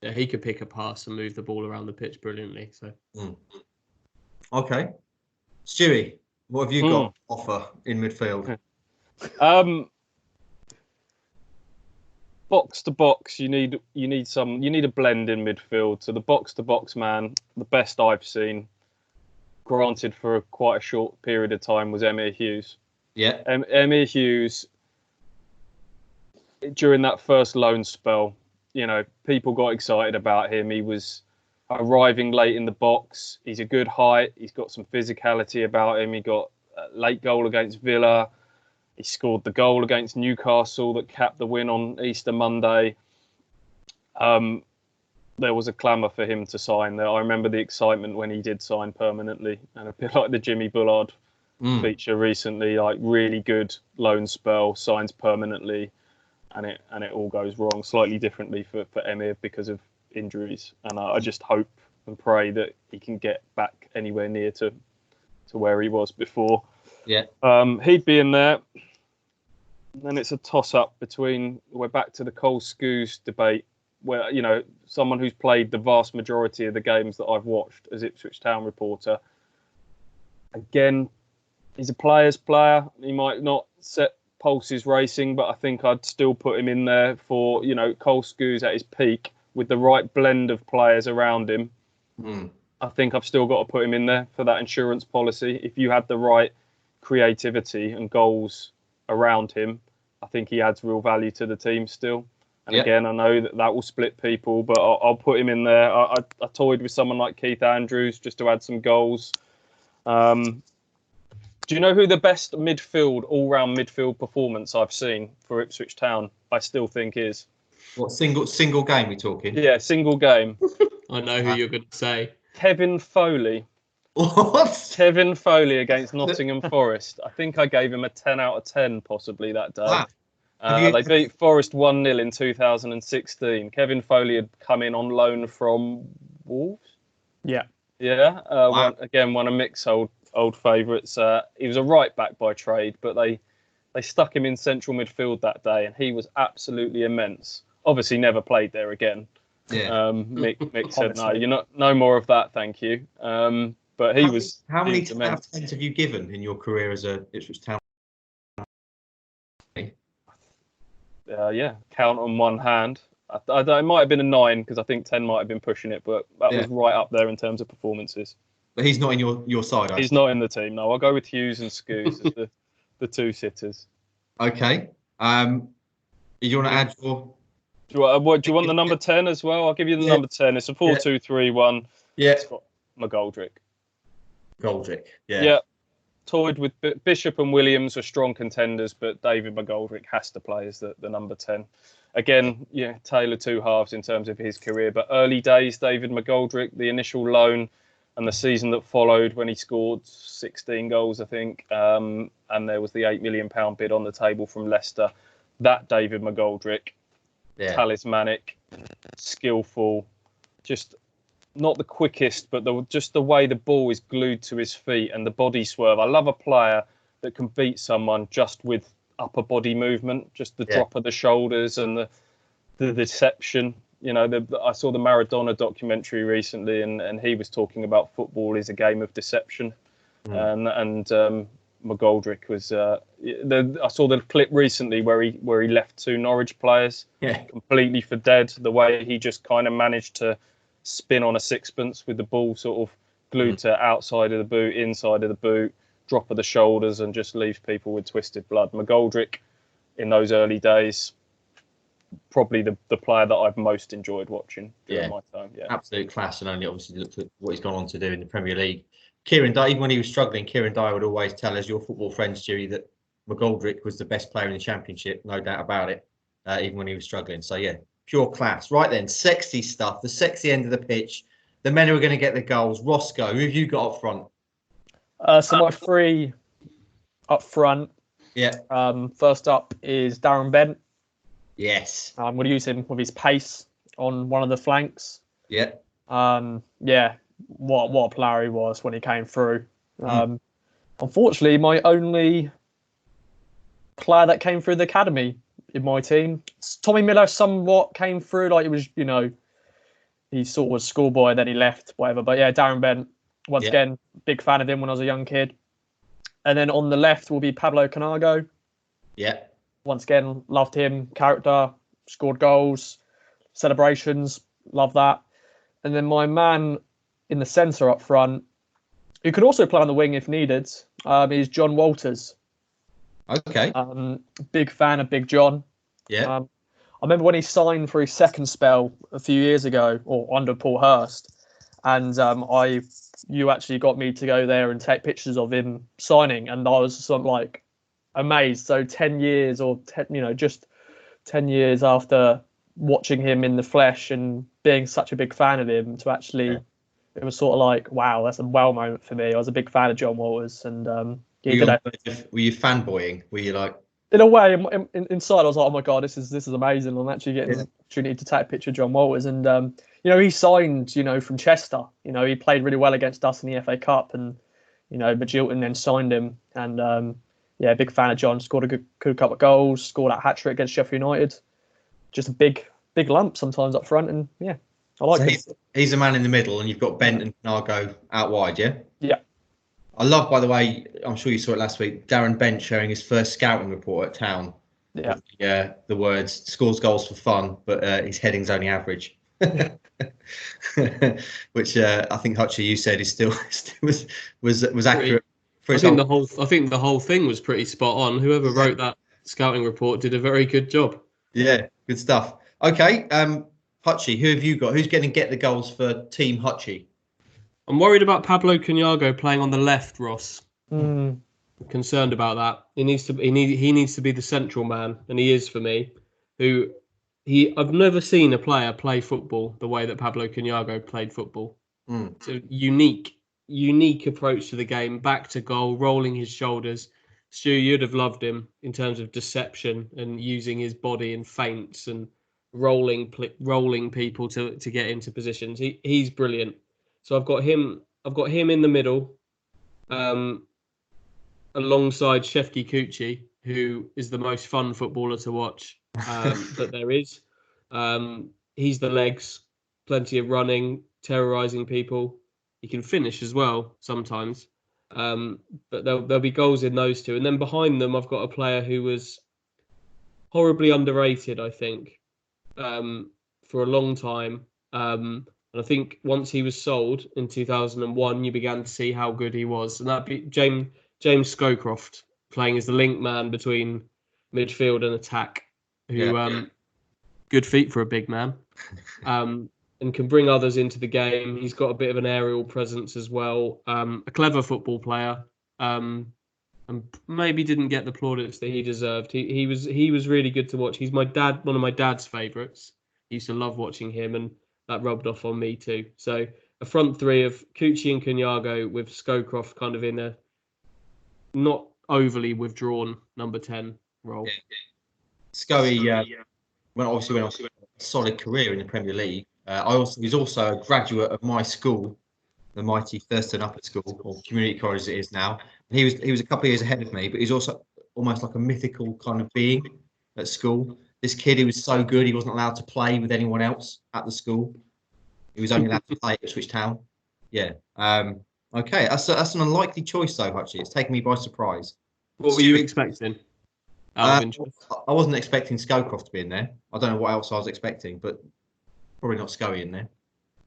[SPEAKER 3] he could pick a pass and move the ball around the pitch brilliantly. So,
[SPEAKER 1] Okay, Stewie, what have you got to offer in midfield?
[SPEAKER 4] Box to box, you need a blend in midfield. So the box to box man, the best I've seen, granted for quite a short period of time, was Emyr Hughes.
[SPEAKER 1] Yeah,
[SPEAKER 4] Emyr Hughes, during that first loan spell, people got excited about him. He was arriving late in the box. He's a good height. He's got some physicality about him. He got a late goal against Villa. He scored the goal against Newcastle that capped the win on Easter Monday. There was a clamour for him to sign there. I remember the excitement when he did sign permanently, and a bit like the Jimmy Bullard feature recently, like really good loan spell, signs permanently, and it all goes wrong slightly differently for Emyr because of injuries. And I just hope and pray that he can get back anywhere near to where he was before.
[SPEAKER 1] Yeah.
[SPEAKER 4] He'd be in there. And then it's a toss-up between, we're back to the Cole Scouse debate, where, someone who's played the vast majority of the games that I've watched as Ipswich Town reporter. Again, he's a player's player. He might not set pulses racing, but I think I'd still put him in there for, Cole Scouse at his peak with the right blend of players around him. I think I've still got to put him in there for that insurance policy. If you had the right creativity and goals around him, I think he adds real value to the team still. And again, I know that will split people, but I'll put him in there. I toyed with someone like Keith Andrews just to add some goals. Do you know who the best all-round midfield performance I've seen for Ipswich Town, I still think is?
[SPEAKER 1] What, single game we talking?
[SPEAKER 4] Yeah, single game.
[SPEAKER 3] I know who you're going to say.
[SPEAKER 4] Kevin Foley.
[SPEAKER 1] What?
[SPEAKER 4] Kevin Foley against Nottingham Forest. I think I gave him a 10 out of 10 possibly that day.
[SPEAKER 1] Wow.
[SPEAKER 4] They beat Forest 1-0 in 2016. Kevin Foley had come in on loan from Wolves.
[SPEAKER 2] Yeah.
[SPEAKER 4] Yeah.
[SPEAKER 1] Wow.
[SPEAKER 4] One of Mick's old favourites. He was a right back by trade, but they stuck him in central midfield that day, and he was absolutely immense. Obviously, never played there again.
[SPEAKER 1] Yeah.
[SPEAKER 4] Mick said, no more of that, thank you. But he was.
[SPEAKER 1] How many
[SPEAKER 4] immense.
[SPEAKER 1] out of 10s have you given in your career as a Ipswich Town?
[SPEAKER 4] Count on one hand. It might have been a 9 because I think 10 might have been pushing it, but that was right up there in terms of performances.
[SPEAKER 1] But he's not in your side.
[SPEAKER 4] He's not in the team. No, I'll go with Hughes and Scouse as the two sitters.
[SPEAKER 1] Okay. Do you want to add your?
[SPEAKER 4] Do you want the number 10 as well? I'll give you the number 10. It's a 4-2-3-1.
[SPEAKER 1] Yeah.
[SPEAKER 4] It's got Mcgoldrick.
[SPEAKER 1] Mcgoldrick. Yeah.
[SPEAKER 4] Yeah. Toyed with Bishop and Williams were strong contenders, but David Mcgoldrick has to play as the number 10. Again, tale of two halves in terms of his career. But early days, David Mcgoldrick, the initial loan and the season that followed when he scored 16 goals, I think, and there was the £8 million bid on the table from Leicester. That David Mcgoldrick, talismanic, skillful, just not the quickest, but just the way the ball is glued to his feet and the body swerve. I love a player that can beat someone just with upper body movement, just the drop of the shoulders and the deception. I saw the Maradona documentary recently, and he was talking about football is a game of deception, and Mcgoldrick was. I saw the clip recently where he left 2 Norwich players completely for dead. The way he just kind of managed to spin on a sixpence with the ball sort of glued to outside of the boot, inside of the boot, drop of the shoulders, and just leaves people with twisted blood. Mcgoldrick, in those early days, probably the player that I've most enjoyed watching during my time. Yeah,
[SPEAKER 1] absolute class, and only obviously looked at what he's gone on to do in the Premier League. Kieran Dyer, even when he was struggling, Kieran Dyer would always tell us, your football friend Stewie, that Mcgoldrick was the best player in the Championship, no doubt about it, even when he was struggling. So yeah, pure class. Right then, sexy stuff, the sexy end of the pitch. The men who are going to get the goals. Roscoe, who have you got up front?
[SPEAKER 2] So my 3 up front.
[SPEAKER 1] Yeah.
[SPEAKER 2] First up is Darren Bent.
[SPEAKER 1] Yes.
[SPEAKER 2] I'm going to use him with his pace on one of the flanks.
[SPEAKER 1] Yeah.
[SPEAKER 2] What a player he was when he came through. Unfortunately, my only player that came through the academy in my team, Tommy Miller, somewhat came through. Like, it was, he sort of was schoolboy, then he left, whatever. But yeah, Darren Bent, once again, big fan of him when I was a young kid. And then on the left will be Pablo Canago.
[SPEAKER 1] Yeah.
[SPEAKER 2] Once again, loved him. Character, scored goals, celebrations, love that. And then my man in the centre up front, who could also play on the wing if needed, is John Walters.
[SPEAKER 1] Okay.
[SPEAKER 2] Big fan of Big John.
[SPEAKER 1] Yeah.
[SPEAKER 2] I remember when he signed for his second spell a few years ago, or under Paul Hurst, and you actually got me to go there and take pictures of him signing, and I was sort of like amazed. So 10 years, or just 10 years after watching him in the flesh and being such a big fan of him, to actually, it was sort of like, wow, that's a wow moment for me. I was a big fan of John Walters, and
[SPEAKER 1] were you fanboying? Were you like?
[SPEAKER 2] In a way, inside, I was like, oh my God, this is amazing. I'm actually getting the opportunity to take a picture of John Walters. And, he signed, from Chester. He played really well against us in the FA Cup. And, Mcgoldrick then signed him. And, big fan of John. Scored a good couple of goals. Scored that hat-trick against Sheffield United. Just a big lump sometimes up front. And, I like it.
[SPEAKER 1] He's a man in the middle, and you've got Bent and Nargo out wide, yeah?
[SPEAKER 2] Yeah.
[SPEAKER 1] I love, by the way, I'm sure you saw it last week, Darren Bent sharing his first scouting report at Town.
[SPEAKER 2] Yeah.
[SPEAKER 1] The words, scores goals for fun, but his heading's only average. Which I think, Hutchie, you said is still was accurate.
[SPEAKER 3] I think the whole thing was pretty spot on. Whoever wrote that scouting report did a very good job.
[SPEAKER 1] Yeah, good stuff. Okay, Hutchie, who have you got? Who's going to get the goals for Team Hutchie?
[SPEAKER 3] I'm worried about Pablo Canago playing on the left, Ross.
[SPEAKER 2] I'm
[SPEAKER 3] concerned about that. He needs to be the central man, and he is for me. I've never seen a player play football the way that Pablo Canago played football. It's a unique approach to the game, back to goal, rolling his shoulders. Stu, you'd have loved him in terms of deception and using his body and feints and rolling people to get into positions. He's brilliant. So I've got him in the middle, alongside Shefki Kuchi, who is the most fun footballer to watch that there is. He's the legs, plenty of running, terrorising people. He can finish as well sometimes. But there'll be goals in those two. And then behind them, I've got a player who was horribly underrated, I think, for a long time. And I think once he was sold in 2001, you began to see how good he was. And that'd be James Scowcroft, playing as the link man between midfield and attack, who good feet for a big man, and can bring others into the game. He's got a bit of an aerial presence as well. A clever football player, and maybe didn't get the plaudits that he deserved. He was really good to watch. He's one of my dad's favourites. He used to love watching him, and that rubbed off on me too. So a front three of Kuchi and Canago, with Scowcroft kind of in a not overly withdrawn number 10 role.
[SPEAKER 1] Scully went on a solid career in the Premier League. He's also a graduate of my school, the mighty Thurston Upper School, or community college as it is now. And he was a couple of years ahead of me, but he's also almost like a mythical kind of being at school. This kid, he was so good, he wasn't allowed to play with anyone else at the school. He was only allowed to play at Ipswich Town. Yeah. Okay, that's an unlikely choice though. Actually, it's taken me by surprise.
[SPEAKER 3] What were you expecting? Out of interest.
[SPEAKER 1] I wasn't expecting Scowcroft to be in there. I don't know what else I was expecting, but probably not Scoey in there.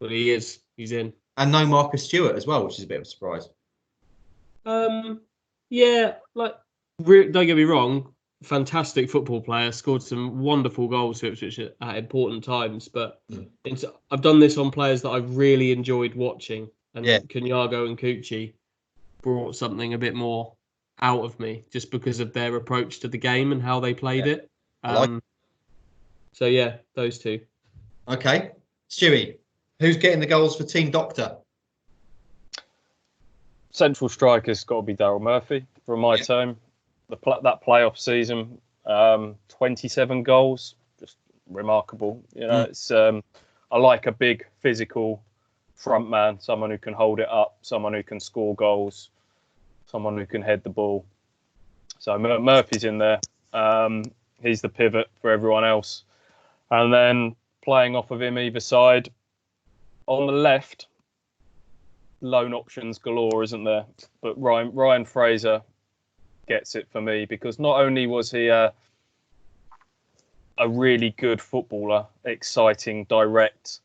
[SPEAKER 3] Well, he is. He's in.
[SPEAKER 1] And no Marcus Stewart as well, which is a bit of a surprise.
[SPEAKER 3] Yeah, don't get me wrong, fantastic football player, scored some wonderful goals for Ipswich at important times. But I've done this on players that I've really enjoyed watching, and Kunyago and Cucci brought something a bit more out of me just because of their approach to the game and how they played it. So yeah, those two.
[SPEAKER 1] Okay, Stewie, who's getting the goals for Team Doctor?
[SPEAKER 4] Central striker's got to be Darryl Murphy from my team. That playoff season, 27 goals, just remarkable. You know, it's I like a big physical front man, someone who can hold it up, someone who can score goals, someone who can head the ball. So Murphy's in there. He's the pivot for everyone else, and then playing off of him either side. On the left, loan options galore, isn't there? But Ryan Fraser gets it for me because not only was he a really good footballer, exciting, direct,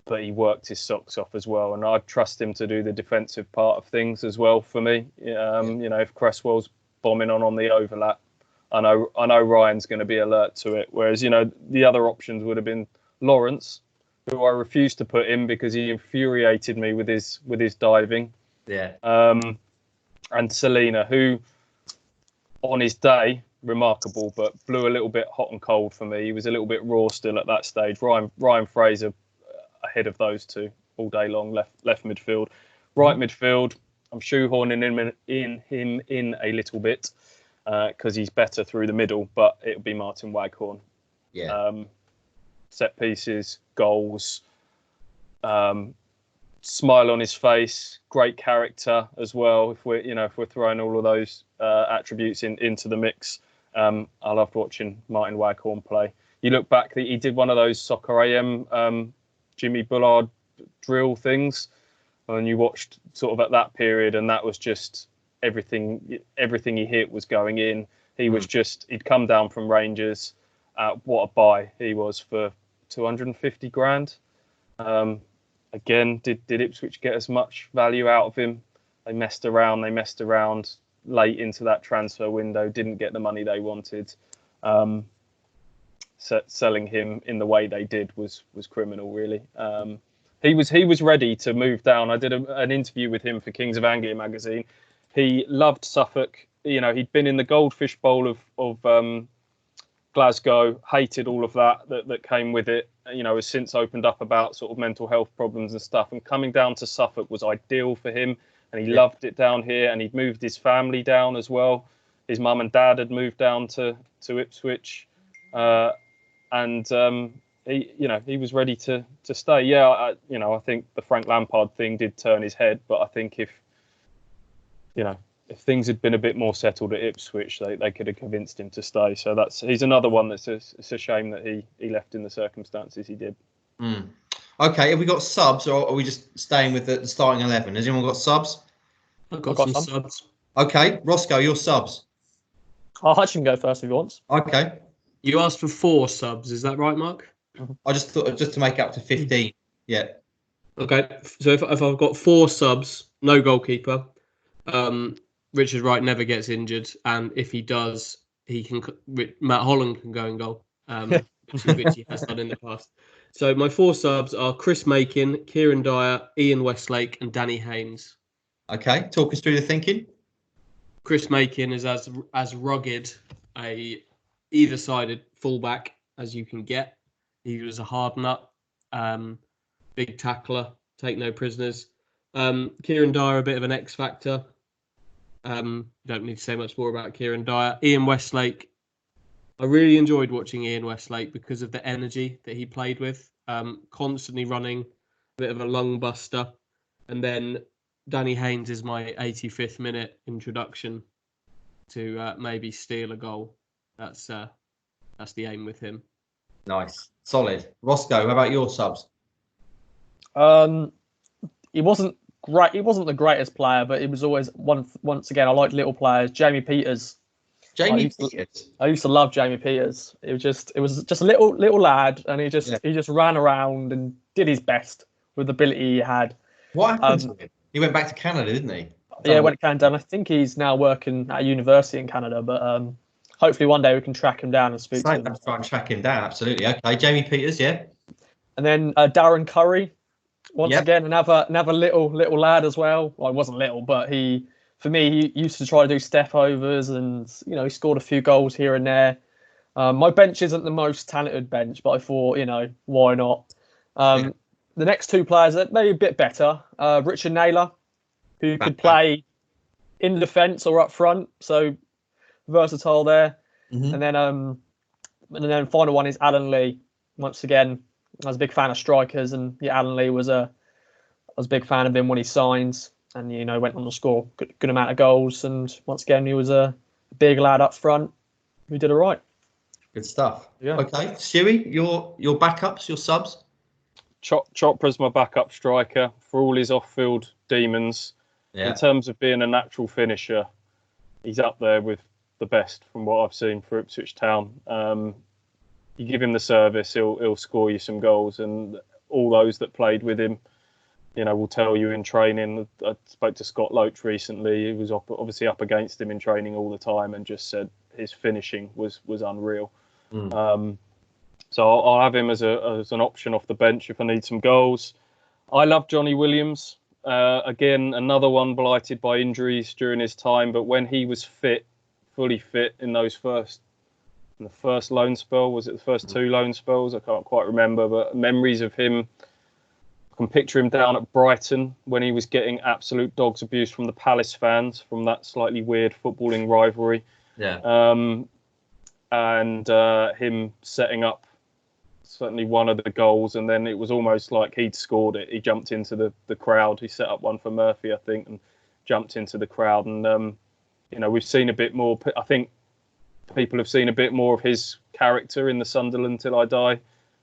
[SPEAKER 4] but he worked his socks off as well. And I'd trust him to do the defensive part of things as well for me. You know, if Cresswell's bombing on the overlap, I know Ryan's going to be alert to it. Whereas, you know, the other options would have been Lawrence, who I refused to put in because he infuriated me with his diving.
[SPEAKER 1] Yeah.
[SPEAKER 4] And Selena, who on his day, remarkable, but blew a little bit hot and cold for me. He was a little bit raw still at that stage. Ryan Fraser ahead of those two all day long, left midfield. Right midfield, I'm shoehorning him in a little bit because he's better through the middle, but it'll be Martin Waghorn.
[SPEAKER 1] Yeah.
[SPEAKER 4] Set pieces, goals, smile on his face, great character as well. If we're throwing all of those attributes into the mix, I loved watching Martin Waghorn play. You look back, he did one of those Soccer AM Jimmy Bullard drill things, and you watched sort of at that period, and that was just everything he hit was going in. He was he'd come down from Rangers. What a buy he was for 250 grand. Again, did Ipswich get as much value out of him? They messed around late into that transfer window, didn't get the money they wanted. Selling him in the way they did was criminal, really. He was ready to move down. I did an interview with him for Kings of Anglia magazine. He loved Suffolk. You know, he'd been in the Goldfish Bowl of Glasgow, hated all of that came with it. You know, has since opened up about sort of mental health problems and stuff. And coming down to Suffolk was ideal for him, and he loved it down here. And he'd moved his family down as well. His mum and dad had moved down to Ipswich, and he was ready to stay. Yeah, I think the Frank Lampard thing did turn his head, but I think if things had been a bit more settled at Ipswich, they could have convinced him to stay. So he's another one it's a shame that he left in the circumstances he did.
[SPEAKER 1] Okay, have we got subs, or are we just staying with the starting 11? Has anyone got subs?
[SPEAKER 3] I've got some subs.
[SPEAKER 1] Okay, Roscoe, your subs.
[SPEAKER 2] I'll Hutch can go first if he wants.
[SPEAKER 1] Okay.
[SPEAKER 3] You asked for 4 subs, is that right, Mark?
[SPEAKER 1] I just thought to make up to 15. Yeah. Okay.
[SPEAKER 3] So if I've got 4 subs, no goalkeeper. Richard Wright never gets injured, and if he does, Matt Holland can go and goal, which he has done in the past. So my 4 subs are Chris Makin, Kieran Dyer, Ian Westlake, and Danny Haynes.
[SPEAKER 1] Okay, talk us through the thinking.
[SPEAKER 3] Chris Makin is as rugged a either-sided fullback as you can get. He was a hard nut, big tackler, take no prisoners. Kieran Dyer, a bit of an X factor. Don't need to say much more about Kieran Dyer. Ian Westlake, I really enjoyed watching Ian Westlake because of the energy that he played with, constantly running, a bit of a lung buster. And then Danny Haynes is my 85th minute introduction to maybe steal a goal. That's the aim with him.
[SPEAKER 1] Nice, solid. Roscoe, how about your subs?
[SPEAKER 2] He wasn't great. He wasn't the greatest player, but he was always once again. I like little players. Jamie Peters.
[SPEAKER 1] Jamie Peters.
[SPEAKER 2] I used to love Jamie Peters. It was just a little lad, and he just ran around and did his best with the ability he had.
[SPEAKER 1] What happened to him? He went back to Canada, didn't he?
[SPEAKER 2] Yeah, went to Canada. And I think he's now working at a university in Canada, but hopefully one day we can track him down and speak to him.
[SPEAKER 1] Try and track him down, absolutely. Okay, Jamie Peters, yeah.
[SPEAKER 2] And then Darren Curry, once again, another little lad as well. Well, he wasn't little, but he used to try to do step overs, and he scored a few goals here and there. My bench isn't the most talented bench, but I thought, why not? The next two players are maybe a bit better. Richard Naylor, who could play in defence or up front, so versatile there. Mm-hmm. And then final one is Alan Lee. Once again, I was a big fan of strikers, and Alan Lee I was a big fan of him when he signed, and went on to score good amount of goals. And once again, he was a big lad up front who did all right.
[SPEAKER 1] Good stuff.
[SPEAKER 2] Yeah.
[SPEAKER 1] Okay, Stewie, your backups, your subs.
[SPEAKER 4] Chopra's my backup striker for all his off-field demons. Yeah. In terms of being a natural finisher, he's up there with the best from what I've seen for Ipswich Town. You give him the service, he'll score you some goals, and all those that played with him, will tell you in training. I spoke to Scott Loach recently. He was obviously up against him in training all the time, and just said his finishing was unreal. So I'll have him as an option off the bench if I need some goals. I love Johnny Williams. Again, another one blighted by injuries during his time, but when he was fully fit in the first loan spell, was it the first two loan spells? I can't quite remember, but memories of him. I can picture him down at Brighton when he was getting absolute dog's abuse from the Palace fans from that slightly weird footballing rivalry.
[SPEAKER 1] Yeah.
[SPEAKER 4] And him setting up certainly one of the goals, and then it was almost like he'd scored it. He jumped into the crowd. He set up one for Murphy, I think, and jumped into the crowd. And we've seen a bit more. I think people have seen a bit more of his character in the Sunderland Till I Die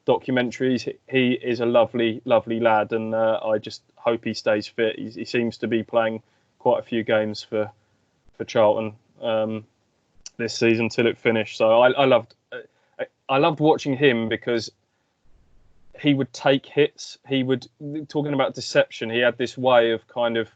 [SPEAKER 4] documentaries. He is a lovely, lovely lad, and I just hope he stays fit. He seems to be playing quite a few games for Charlton this season till it finished. So I loved watching him because he would take hits. Talking about deception, he had this way of kind of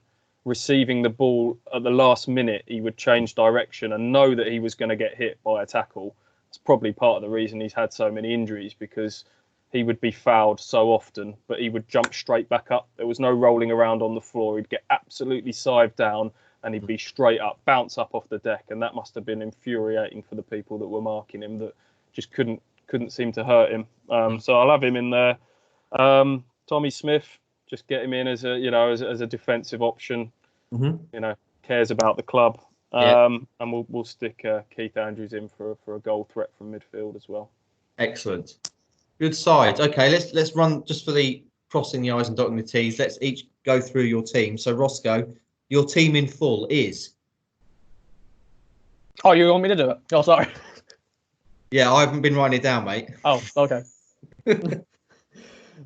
[SPEAKER 4] receiving the ball at the last minute. He would change direction and know that he was going to get hit by a tackle. It's probably part of the reason he's had so many injuries, because he would be fouled so often, but he would jump straight back up. There was no rolling around on the floor. He'd get absolutely sived down and he'd be straight up, bounce up off the deck. And that must have been infuriating for the people that were marking him, that just couldn't seem to hurt him. So I'll have him in there. Tommy Smith, just get him in as a defensive option. Mm-hmm. Cares about the club. And we'll stick Keith Andrews in for a goal threat from midfield as well.
[SPEAKER 1] Excellent. Good side. Okay, let's run just for the crossing the I's and dotting the T's. Let's each go through your team. So Roscoe, your team in full is?
[SPEAKER 2] Oh, you want me to do it? Oh, sorry.
[SPEAKER 1] Yeah, I haven't been writing it down, mate.
[SPEAKER 2] Oh, okay.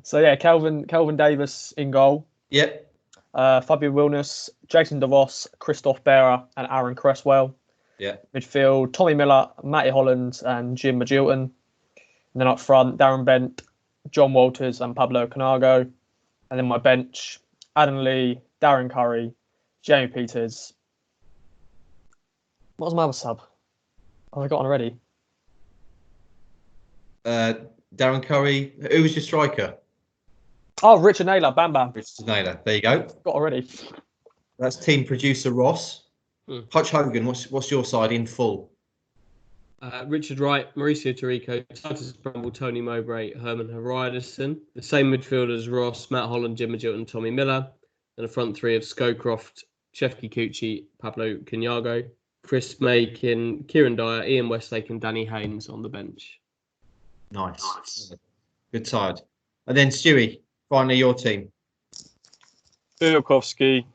[SPEAKER 2] So yeah, Kelvin Davis in goal.
[SPEAKER 1] Yep.
[SPEAKER 2] Fabian Willness, Jason Devos, Christoph Berra, and Aaron Cresswell.
[SPEAKER 1] Yeah.
[SPEAKER 2] Midfield, Tommy Miller, Matty Holland, and Jim Magilton. And then up front, Darren Bent, John Walters, and Pablo Canago. And then my bench, Adam Lee, Darren Curry, Jamie Peters. What was my other sub? Have I got on already?
[SPEAKER 1] Darren Curry. Who was your striker?
[SPEAKER 2] Oh, Richard Naylor. Bam Bam.
[SPEAKER 1] Richard Naylor. There you go.
[SPEAKER 2] Got already.
[SPEAKER 1] That's team producer Ross. Hutch Hogan, what's your side in full?
[SPEAKER 3] Richard Wright, Mauricio Taricco, Titus Bramble, Tony Mowbray, Herman Hariderson. The same midfielders: Ross, Matt Holland, Jim Magilton, Tommy Miller. And a front three of Scowcroft, Chef Kikuchi, Pablo Canago, Chris Makin, Kieran Dyer, Ian Westlake, and Danny Haynes on the bench.
[SPEAKER 1] Nice. Good side. And then Stewie, finally your team.
[SPEAKER 4] Bielkowski,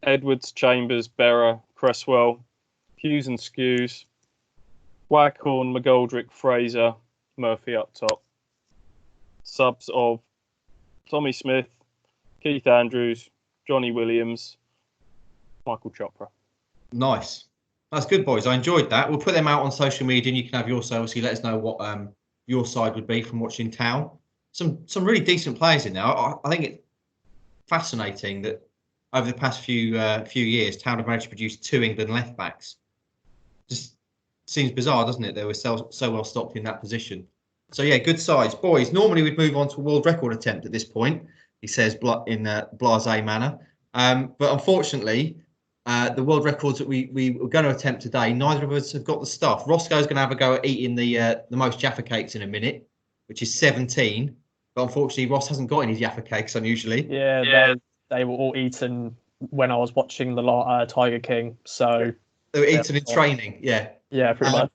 [SPEAKER 4] Edwards, Chambers, Berra, Cresswell, Hughes and Skews, Waghorn, Mcgoldrick, Fraser, Murphy up top. Subs of Tommy Smith, Keith Andrews, Johnny Williams, Michael Chopra.
[SPEAKER 1] Nice. That's good, boys. I enjoyed that. We'll put them out on social media, and you can have your say. Obviously, let us know what your side would be from watching Town. Some really decent players in there. I think it's fascinating that over the past few years, Town have managed to produce 2 England left backs. Just seems bizarre, doesn't it? They were so well stocked in that position. So yeah, good sides, boys. Normally we'd move on to a world record attempt at this point. He says in a blasé manner, but unfortunately. The world records that we were going to attempt today, neither of us have got the stuff. Roscoe's going to have a go at eating the most Jaffa cakes in a minute, which is 17. But unfortunately, Ross hasn't got any Jaffa cakes, unusually.
[SPEAKER 2] Yeah. They were all eaten when I was watching the Tiger King. So
[SPEAKER 1] they were eaten in training, yeah.
[SPEAKER 2] Yeah, pretty much.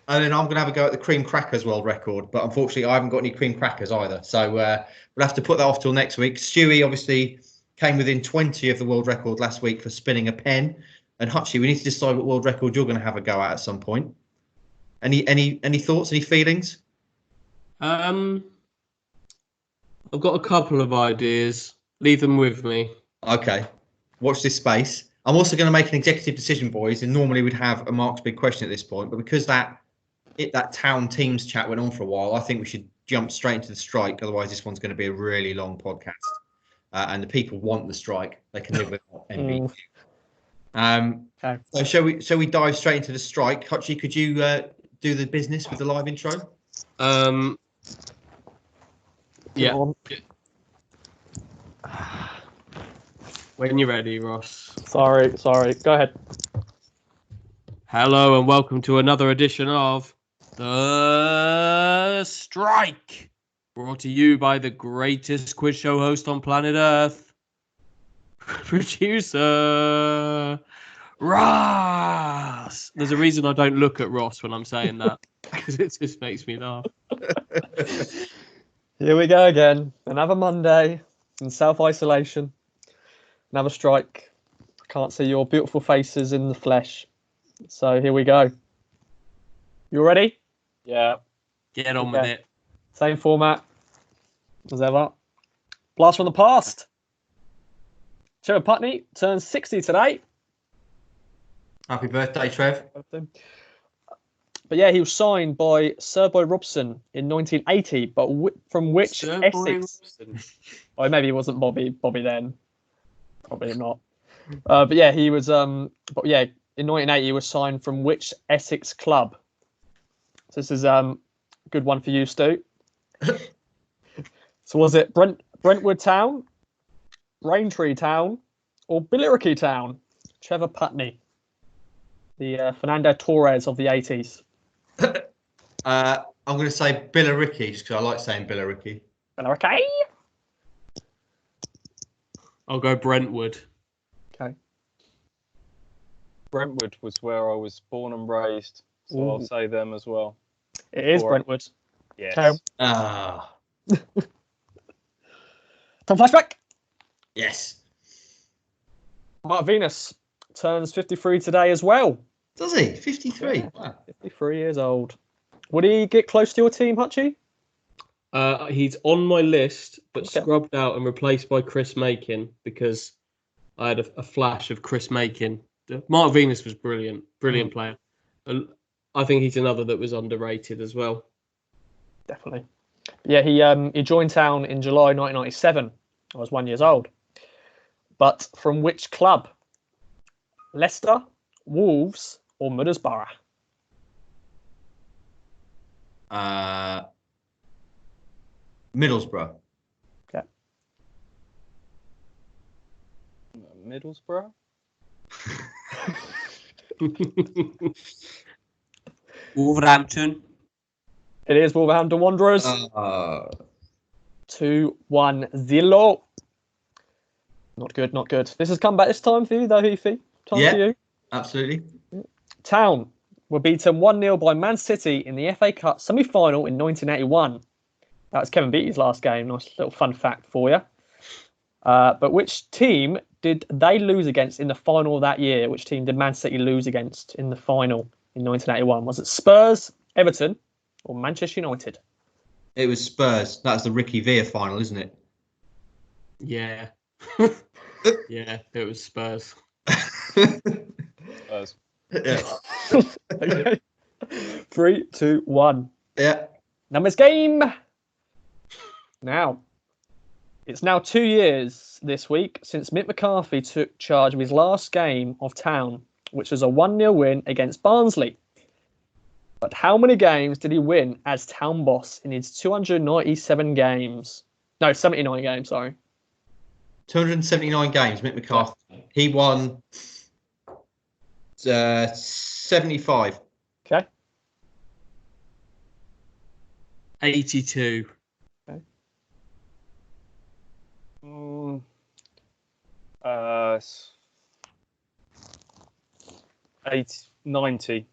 [SPEAKER 1] And then I'm going to have a go at the cream crackers world record. But unfortunately, I haven't got any cream crackers either. So we'll have to put that off till next week. Stewie, obviously, came within 20 of the world record last week for spinning a pen. And Hutchie, we need to decide what world record you're going to have a go at some point. Any thoughts, any feelings?
[SPEAKER 3] I've got a couple of ideas. Leave them with me.
[SPEAKER 1] Okay. Watch this space. I'm also going to make an executive decision, boys. And normally we'd have a Mark's big question at this point. But because that Town Teams chat went on for a while, I think we should jump straight into the strike. Otherwise, this one's going to be a really long podcast. And the people want the strike. They can live with NB.
[SPEAKER 2] Okay.
[SPEAKER 1] So shall we dive straight into the strike? Hutchie, could you do the business with the live intro?
[SPEAKER 3] Yeah. When you're ready, Ross.
[SPEAKER 2] Sorry. Go ahead.
[SPEAKER 3] Hello and welcome to another edition of The Strike. Brought to you by the greatest quiz show host on planet Earth, producer Ross. There's a reason I don't look at Ross when I'm saying that, because it just makes me laugh.
[SPEAKER 2] Here we go again. Another Monday in self-isolation. Another strike. I can't see your beautiful faces in the flesh. So here we go. You ready?
[SPEAKER 4] Yeah.
[SPEAKER 3] Get on with it.
[SPEAKER 2] Same format as ever. Blast from the past. Trevor Putney turns 60 today.
[SPEAKER 1] Happy birthday, Trev.
[SPEAKER 2] But yeah, he was signed by Sir Boy Robson in 1980. But from which
[SPEAKER 3] Sir
[SPEAKER 2] Essex? Or maybe he wasn't Bobby then. Probably not. But yeah, he was. But yeah, in 1980 he was signed from which Essex club? So this is good one for you, Stu. So was it Brentwood Town, Braintree Town, or Billericay Town? Trevor Putney, the Fernando Torres of the 80s.
[SPEAKER 1] I'm going to say Billericay, just because I like saying Billericay.
[SPEAKER 2] Billericay?
[SPEAKER 3] I'll go Brentwood.
[SPEAKER 2] Okay.
[SPEAKER 4] Brentwood was where I was born and raised, so
[SPEAKER 2] Ooh.
[SPEAKER 4] I'll say them as well.
[SPEAKER 2] It is
[SPEAKER 4] Or-
[SPEAKER 2] Brentwood.
[SPEAKER 4] Yes.
[SPEAKER 2] Okay. Time flashback.
[SPEAKER 1] Yes.
[SPEAKER 2] Mark Venus turns 53 today as well.
[SPEAKER 1] Does he? 53.
[SPEAKER 2] Yeah.
[SPEAKER 1] Wow.
[SPEAKER 2] 53 years old. Would he get close to your team, Hutchie?
[SPEAKER 3] He's on my list, but
[SPEAKER 2] Okay.
[SPEAKER 3] scrubbed out and replaced by Chris Makin because I had a flash of Chris Makin. Mark Venus was brilliant player. And I think he's another that was underrated as well.
[SPEAKER 2] Definitely. Yeah, he joined Town in July 1997. I was 1 year old. But from which club? Leicester, Wolves, or Middlesbrough?
[SPEAKER 1] Middlesbrough.
[SPEAKER 2] Okay.
[SPEAKER 4] Middlesbrough?
[SPEAKER 3] Wolverhampton.
[SPEAKER 2] It is Wolverhampton Wanderers. 2-1-0. Not good, not good. This has come back this time for you, though, Heathy. Time
[SPEAKER 1] Yeah.
[SPEAKER 2] for you.
[SPEAKER 1] Absolutely.
[SPEAKER 2] Town were beaten 1-0 by Man City in the FA Cup semi-final in 1981. That was Kevin Beattie's last game. Nice little fun fact for you. But which team did they lose against in the final that year? Which team did Man City lose against in the final in 1981? Was it Spurs, Everton, or Manchester United?
[SPEAKER 1] It was Spurs. That's the Ricky Villa final, isn't it?
[SPEAKER 3] Yeah. Yeah, it was Spurs.
[SPEAKER 4] Spurs.
[SPEAKER 1] Yeah.
[SPEAKER 2] Okay. 3, 2, 1.
[SPEAKER 1] Yeah.
[SPEAKER 2] Numbers game. Now, it's now 2 years this week since Mick McCarthy took charge of his last game of Town, which was a 1-0 win against Barnsley. But how many games did he win as Town boss in his 297 games? No, 79 games, sorry.
[SPEAKER 1] 279 games, Mick McCarthy. He won 75.
[SPEAKER 2] Okay.
[SPEAKER 3] 82.
[SPEAKER 4] Uh, 90.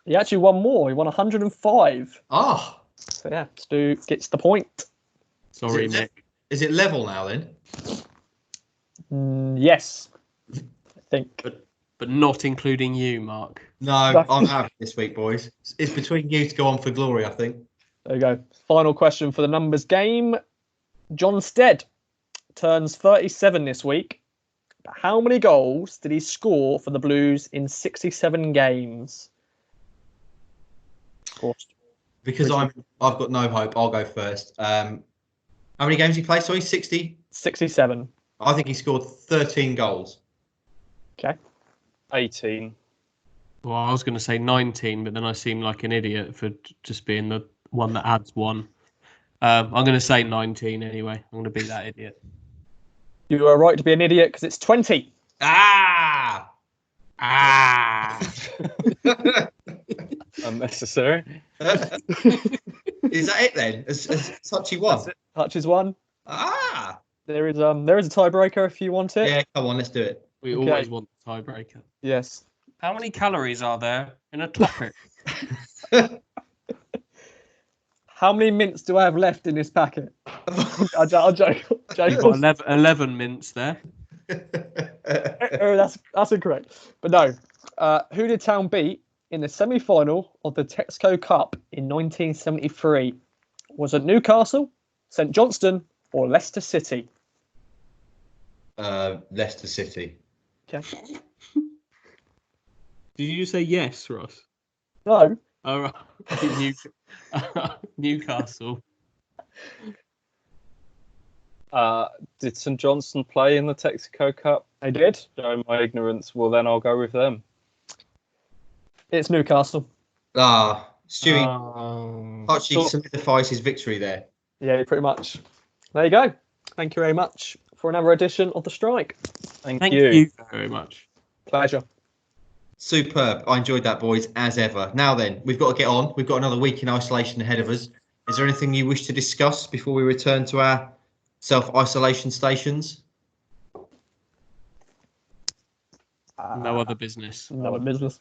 [SPEAKER 2] He actually won more. He won 105.
[SPEAKER 1] Ah.
[SPEAKER 2] So yeah, Stu gets the point.
[SPEAKER 3] Sorry,
[SPEAKER 1] Is it-
[SPEAKER 3] Nick.
[SPEAKER 1] Is it level now then?
[SPEAKER 2] Yes, I think.
[SPEAKER 3] But not including you, Mark.
[SPEAKER 1] No, I'm happy this week, boys. It's between you to go on for glory, I think.
[SPEAKER 2] There you go. Final question for the numbers game. John Stead turns 37 this week. But how many goals did he score for the Blues in 67 games? Of course.
[SPEAKER 1] Because I've got no hope, I'll go first. How many games he played? Sorry, 60?
[SPEAKER 2] 67.
[SPEAKER 1] I think he scored 13 goals.
[SPEAKER 2] Okay.
[SPEAKER 4] 18.
[SPEAKER 3] Well, I was going to say 19, but then I seem like an idiot for just being the one that adds one. I'm going to say 19 anyway. I'm going to be that idiot.
[SPEAKER 2] You are right to be an idiot because it's 20.
[SPEAKER 1] Ah!
[SPEAKER 4] Unnecessary.
[SPEAKER 1] Is that it then? As Touchy won?
[SPEAKER 2] Touches one.
[SPEAKER 1] Ah!
[SPEAKER 2] There is a tiebreaker if you want it.
[SPEAKER 1] Yeah, come on, let's do it.
[SPEAKER 3] We
[SPEAKER 2] Okay.
[SPEAKER 3] always want the tiebreaker.
[SPEAKER 2] Yes.
[SPEAKER 3] How many calories are there in a topic?
[SPEAKER 2] How many mints do I have left in this packet? I'll joke.
[SPEAKER 3] You've got 11 mints there.
[SPEAKER 2] That's incorrect. But no. Who did Town beat in the semi-final of the Texco Cup in 1973? Was it Newcastle, St Johnstone, or Leicester City?
[SPEAKER 1] Leicester City.
[SPEAKER 2] Okay.
[SPEAKER 3] Did you say yes, Ross?
[SPEAKER 2] No.
[SPEAKER 3] Oh, right. Newcastle.
[SPEAKER 4] Did St Johnstone play in the Texaco Cup?
[SPEAKER 2] They did.
[SPEAKER 4] Showing my ignorance, well then I'll go with them.
[SPEAKER 2] It's Newcastle.
[SPEAKER 1] Ah, Stewie
[SPEAKER 3] Oh.
[SPEAKER 1] actually solidifies his victory there.
[SPEAKER 2] Yeah, pretty much. There you go. Thank you very much for another edition of The Strike.
[SPEAKER 4] Thank
[SPEAKER 3] Thank
[SPEAKER 4] you.
[SPEAKER 3] you very much.
[SPEAKER 2] Pleasure.
[SPEAKER 1] Superb. I enjoyed that, boys, as ever. Now then, we've got to get on. We've got another week in isolation ahead of us. Is there anything you wish to discuss before we return to our self-isolation stations?
[SPEAKER 3] No other business.
[SPEAKER 2] No business.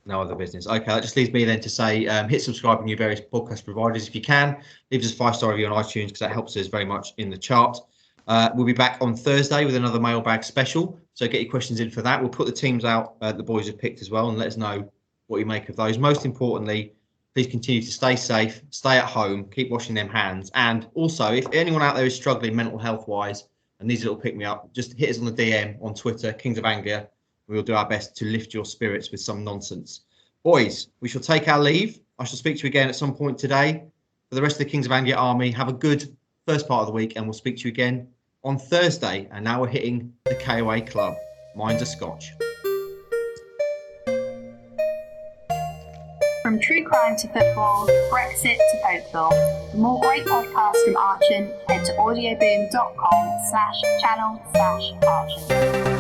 [SPEAKER 1] No other business. Okay, that just leaves me then to say hit subscribe on your various podcast providers if you can. Leave us a 5-star review on iTunes because that helps us very much in the chart. We'll be back on Thursday with another mailbag special. So get your questions in for that. We'll put the teams out the boys have picked as well and let us know what you make of those. Most importantly, please continue to stay safe, stay at home, keep washing them hands. And also, if anyone out there is struggling mental health wise and needs a little pick me up, just hit us on the DM on Twitter, Kings of Anglia. We'll do our best to lift your spirits with some nonsense. Boys, we shall take our leave. I shall speak to you again at some point today. For the rest of the Kings of Anglia army, have a good first part of the week and we'll speak to you again on Thursday. And now we're hitting the KOA Club. Mine's a Scotch.
[SPEAKER 5] From true crime to football, Brexit to folklore. For more great podcasts from Archon, head to audioboom.com/channel/Archon.